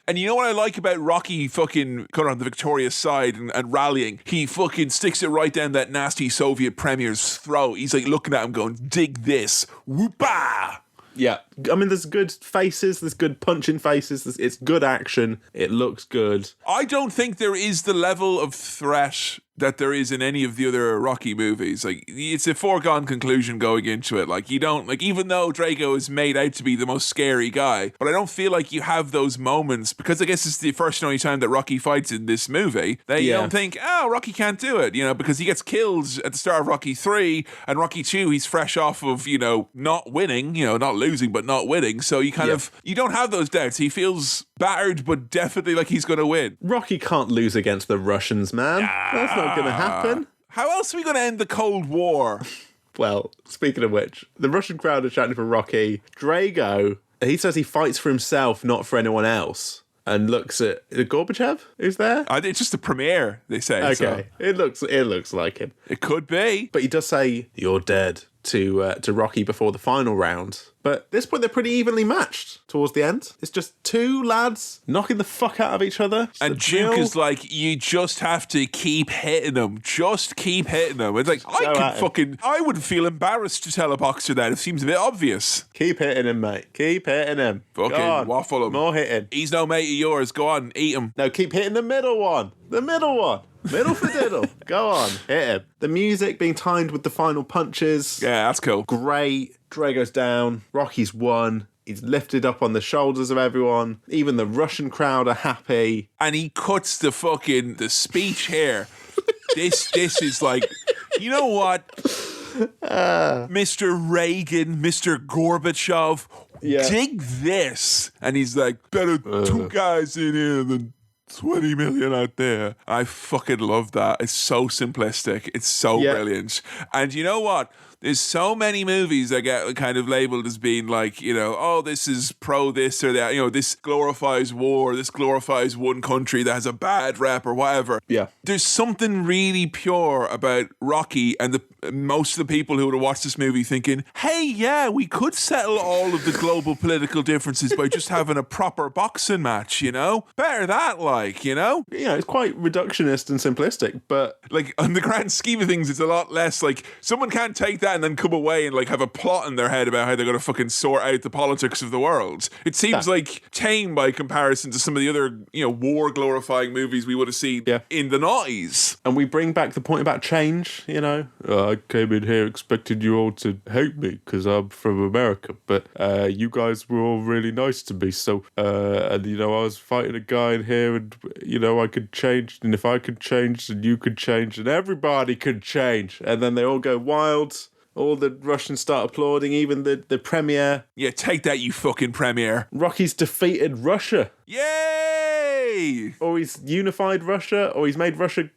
And you know what I like about Rocky fucking coming on the victorious side and rallying? He fucking sticks it right down that nasty Soviet premier's throat. He's like looking at him going, dig this. Whoopah! Yeah. I mean, there's good faces, there's good punching faces, it's good action, it looks good. I don't think there is the level of threat that there is in any of the other Rocky movies. Like, it's a foregone conclusion going into it. Like, you don't, like, even though Drago is made out to be the most scary guy, but I don't feel like you have those moments, because I guess it's the first and only time that Rocky fights in this movie, that you don't think, oh, Rocky can't do it, you know, because he gets killed at the start of Rocky 3, and Rocky 2, he's fresh off of, you know, not winning, you know, not losing, but not winning. So you kind of, you don't have those doubts. He feels battered, but definitely like he's going to win. Rocky can't lose against the Russians, man. That's not going to happen. How else are we going to end the Cold War? Well, speaking of which, the Russian crowd are chanting for Rocky. Drago, he says he fights for himself, not for anyone else. And looks at Gorbachev, who's there? It's just the premiere, they say. Okay, So it looks like him. it could be. But he does say, "You're dead," to Rocky before the final round. But at this point, they're pretty evenly matched towards the end. It's just 2 lads knocking the fuck out of each other. Just And a Duke drill. is like, you just have to keep hitting him. Just keep hitting him. It's like, I would feel embarrassed to tell a boxer that. It seems a bit obvious. Keep hitting him, mate. Keep hitting him. Fucking Go on. waffle him. More hitting. He's no mate of yours. Go on, eat him. No, keep hitting the middle one. The middle one. Middle for diddle. Go on, hit him. The music being timed with the final punches. Yeah, that's cool. Great. Drago's down. Rocky's won. He's lifted up on the shoulders of everyone. Even the Russian crowd are happy. And he cuts the speech here. This is like, you know what? Mr. Reagan, Mr. Gorbachev, dig this. And he's like, better 2 guys in here than 20 million out there. I fucking love that. It's so simplistic. It's so brilliant. And you know what? There's so many movies that get kind of labeled as being like, you know, oh, this is pro this or that, you know, this glorifies war, this glorifies one country that has a bad rep or whatever. Yeah. There's something really pure about Rocky, and most of the people who would have watched this movie thinking, hey, yeah, we could settle all of the global political differences by just having a proper boxing match, you know? Better that, like, you know? You know, it's quite reductionist and simplistic, but Like, on the grand scheme of things, it's a lot less, like, someone can't take that and then come away and, like, have a plot in their head about how they're going to fucking sort out the politics of the world. It seems, like, tame by comparison to some of the other, you know, war-glorifying movies we would have seen in the noughties. and we bring back the point about change, you know. I came in here expecting you all to hate me because I'm from America, but you guys were all really nice to me, so, and, you know, I was fighting a guy in here and, you know, I could change, and if I could change, then you could change, and everybody could change. And then they all go wild. All the Russians start applauding, even the premier. Yeah, take that, you fucking premier. Rocky's defeated Russia. Yay! Or he's unified Russia, or he's made Russia...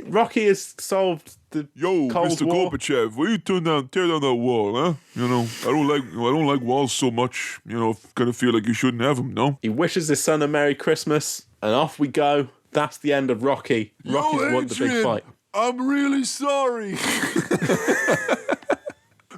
Rocky has solved the Yo, Cold Mr. War. Gorbachev, will you tear down that wall, huh? You know, I don't like walls so much. You know, kind of feel like you shouldn't have them, no? He wishes his son a Merry Christmas, and off we go. That's the end of Rocky. Rocky's won the big Adrian, fight. I'm really sorry.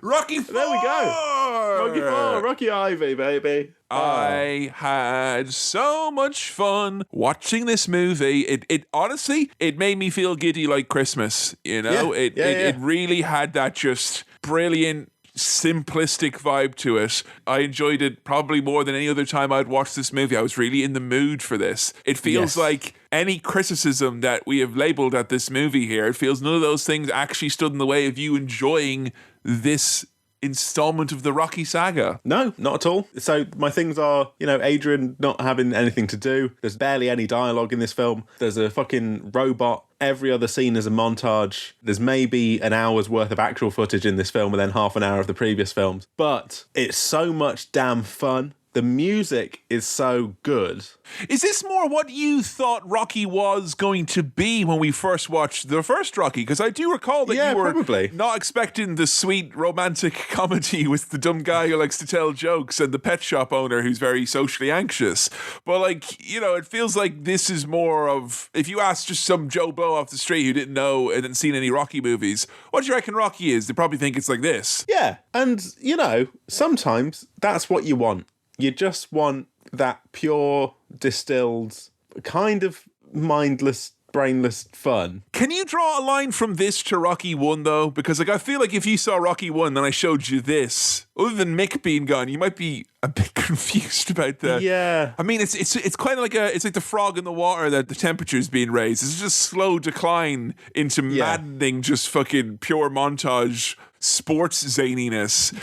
Rocky IV! There we go. Rocky IV, Rocky Ivy, baby. I had so much fun watching this movie. It honestly, it made me feel giddy like Christmas. You know, Yeah, it really had that just brilliant, simplistic vibe to it. I enjoyed it probably more than any other time I'd watched this movie. I was really in the mood for this. It feels Yes. like any criticism that we have labeled at this movie here, it feels none of those things actually stood in the way of you enjoying this installment of the Rocky saga. No, not at all. So my things are, you know, Adrian not having anything to do. There's barely any dialogue in this film. There's a fucking robot. Every other scene is a montage. There's maybe an hour's worth of actual footage in this film and then half an hour of the previous films. But it's so much damn fun. The music is so good. Is this more what you thought Rocky was going to be when we first watched the first Rocky? Because I do recall that Yeah, you were probably. not expecting the sweet romantic comedy with the dumb guy who likes to tell jokes and the pet shop owner who's very socially anxious. But, like, you know, it feels like this is more of, if you ask just some Joe Blow off the street who didn't know and hadn't seen any Rocky movies, what do you reckon Rocky is? They probably think it's like this. Yeah, and, you know, sometimes that's what you want. You just want that pure, distilled, kind of mindless, brainless fun. Can you draw a line from this to Rocky 1, though? Because, like, I feel like if you saw Rocky 1 and I showed you this, other than Mick being gone, you might be a bit confused about that. Yeah. I mean, it's kind of like it's like the frog in the water that the temperature's being raised. It's just slow decline into maddening, just fucking pure montage sports zaniness.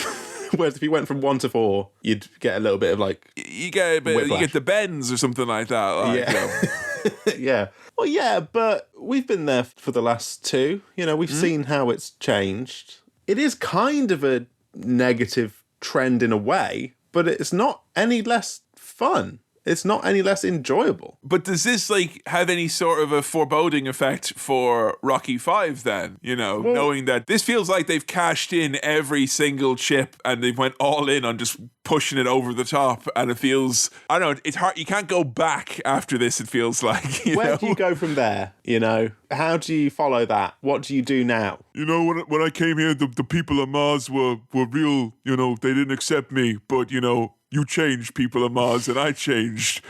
Whereas if you went from 1 to 4, you'd get a little bit of like... You get a bit, you Whiplash. get the bends or something like that. Like, Yeah. Yeah. Well, yeah, but we've been there for the last 2. You know, we've seen how it's changed. It is kind of a negative trend in a way, but it's not any less fun. It's not any less enjoyable. But does this, like, have any sort of a foreboding effect for Rocky 5 then? You know, knowing that this feels like they've cashed in every single chip and they've went all in on just pushing it over the top, and it feels, I don't know, it's hard, you can't go back after this, it feels like. Where do you go from there? You know, how do you follow that? What do you do now? You know, when I came here, the people of Mars were real, you know, they didn't accept me, but, you know, you changed, people of Mars, and I changed.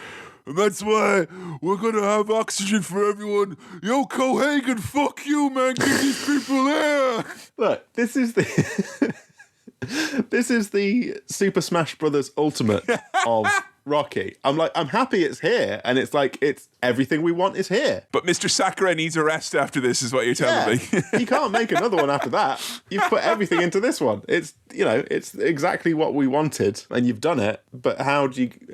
And that's why we're going to have oxygen for everyone. Yo, Cohagen, fuck you, man. Get these people there. Look, this is the... This is the Super Smash Brothers Ultimate of Rocky. I'm happy it's here, and it's like, it's everything we want is here. But Mr. Sakurai needs a rest after this, is what you're telling me. You can't make another one after that. You've put everything into this one. It's, you know, it's exactly what we wanted, and you've done it. But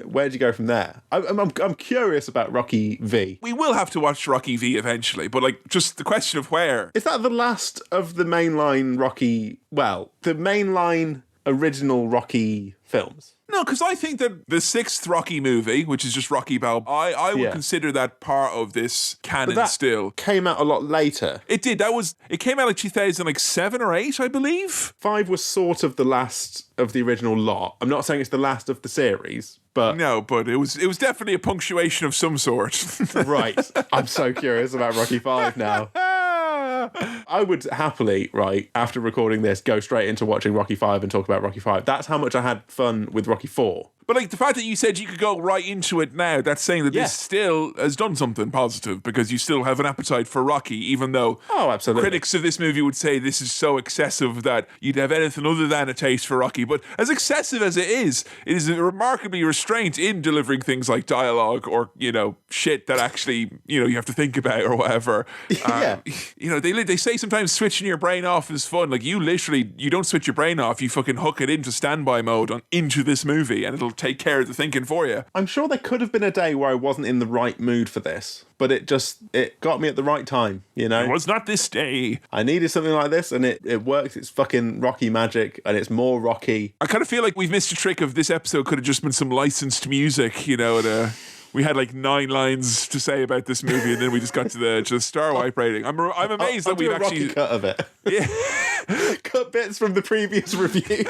where do you go from there? I'm curious about Rocky V. We will have to watch Rocky V eventually, but, like, just the question of where. Is that the last of the mainline Rocky? Well, the mainline original Rocky films. No, because I think that the sixth Rocky movie, which is just Rocky Balboa, I would consider that part of this canon That still. came out a lot later. It did. It came out like 2007 or 8, I believe. 5 was sort of the last of the original lot. I'm not saying it's the last of the series, but No, but it was definitely a punctuation of some sort. right. I'm so curious about Rocky 5 now. I would happily, right, after recording this, go straight into watching Rocky 5 and talk about Rocky 5. That's how much I had fun with Rocky 4. But like the fact that you said you could go right into it now, that's saying that this still has done something positive because you still have an appetite for Rocky, even though absolutely. critics of this movie would say this is so excessive that you'd have anything other than a taste for Rocky. But as excessive as it is remarkably restrained in delivering things like dialogue or, shit that actually, you have to think about or whatever. They say sometimes switching your brain off is fun. Like you don't switch your brain off, you fucking hook it into standby mode into this movie and it'll take care of the thinking for you. I'm sure there could have been a day where I wasn't in the right mood for this, but it got me at the right time, It was not this day. I needed something like this and it works. It's fucking Rocky magic and it's more Rocky. I kind of feel like we've missed a trick of this episode could have just been some licensed music, we had like 9 lines to say about this movie, and then we just got to the star wipe rating. I'm amazed that we've actually Rocky cut of it. Yeah. Cut bits from the previous review.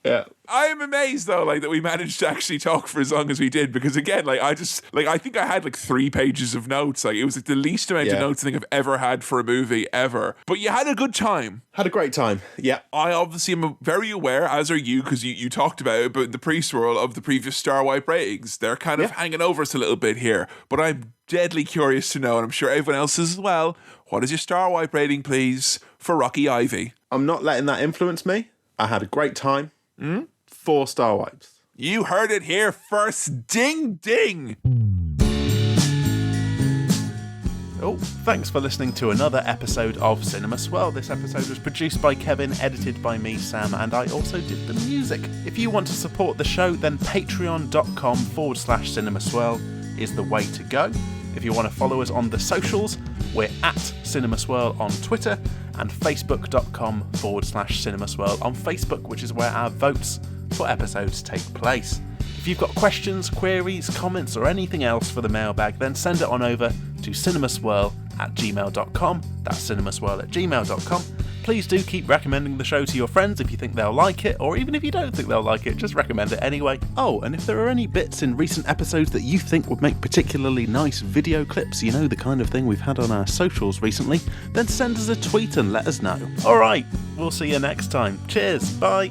Yeah. I am amazed though, that we managed to actually talk for as long as we did, because again, I think I had 3 pages of notes. It was the least amount of notes I think I've ever had for a movie ever. But you had a good time. Had a great time. Yeah. I obviously am very aware, as are you, because you talked about the pre-swirl of the previous star wipe ratings. They're kind of hanging over us a little bit here, but I'm deadly curious to know, and I'm sure everyone else is as well, what is your star wipe rating, please, for Rocky Ivy? I'm not letting that influence me. I had a great time. 4 star wipes. You heard it here first. Ding, ding. Oh, thanks for listening to another episode of Cinema Swirl. This episode was produced by Kevin, edited by me, Sam, and I also did the music. If you want to support the show, then patreon.com/Cinema Swirl is the way to go. If you want to follow us on the socials, we're at Cinema Swirl on Twitter and facebook.com/Cinema Swirl on Facebook, which is where our votes for episodes take place. If you've got questions, queries, comments, or anything else for the mailbag, then send it on over to cinemaswirl@gmail.com. That's cinemaswirl@gmail.com. Please do keep recommending the show to your friends if you think they'll like it, or even if you don't think they'll like it, just recommend it anyway. Oh, and if there are any bits in recent episodes that you think would make particularly nice video clips, the kind of thing we've had on our socials recently, then send us a tweet and let us know. Alright, we'll see you next time. Cheers, bye.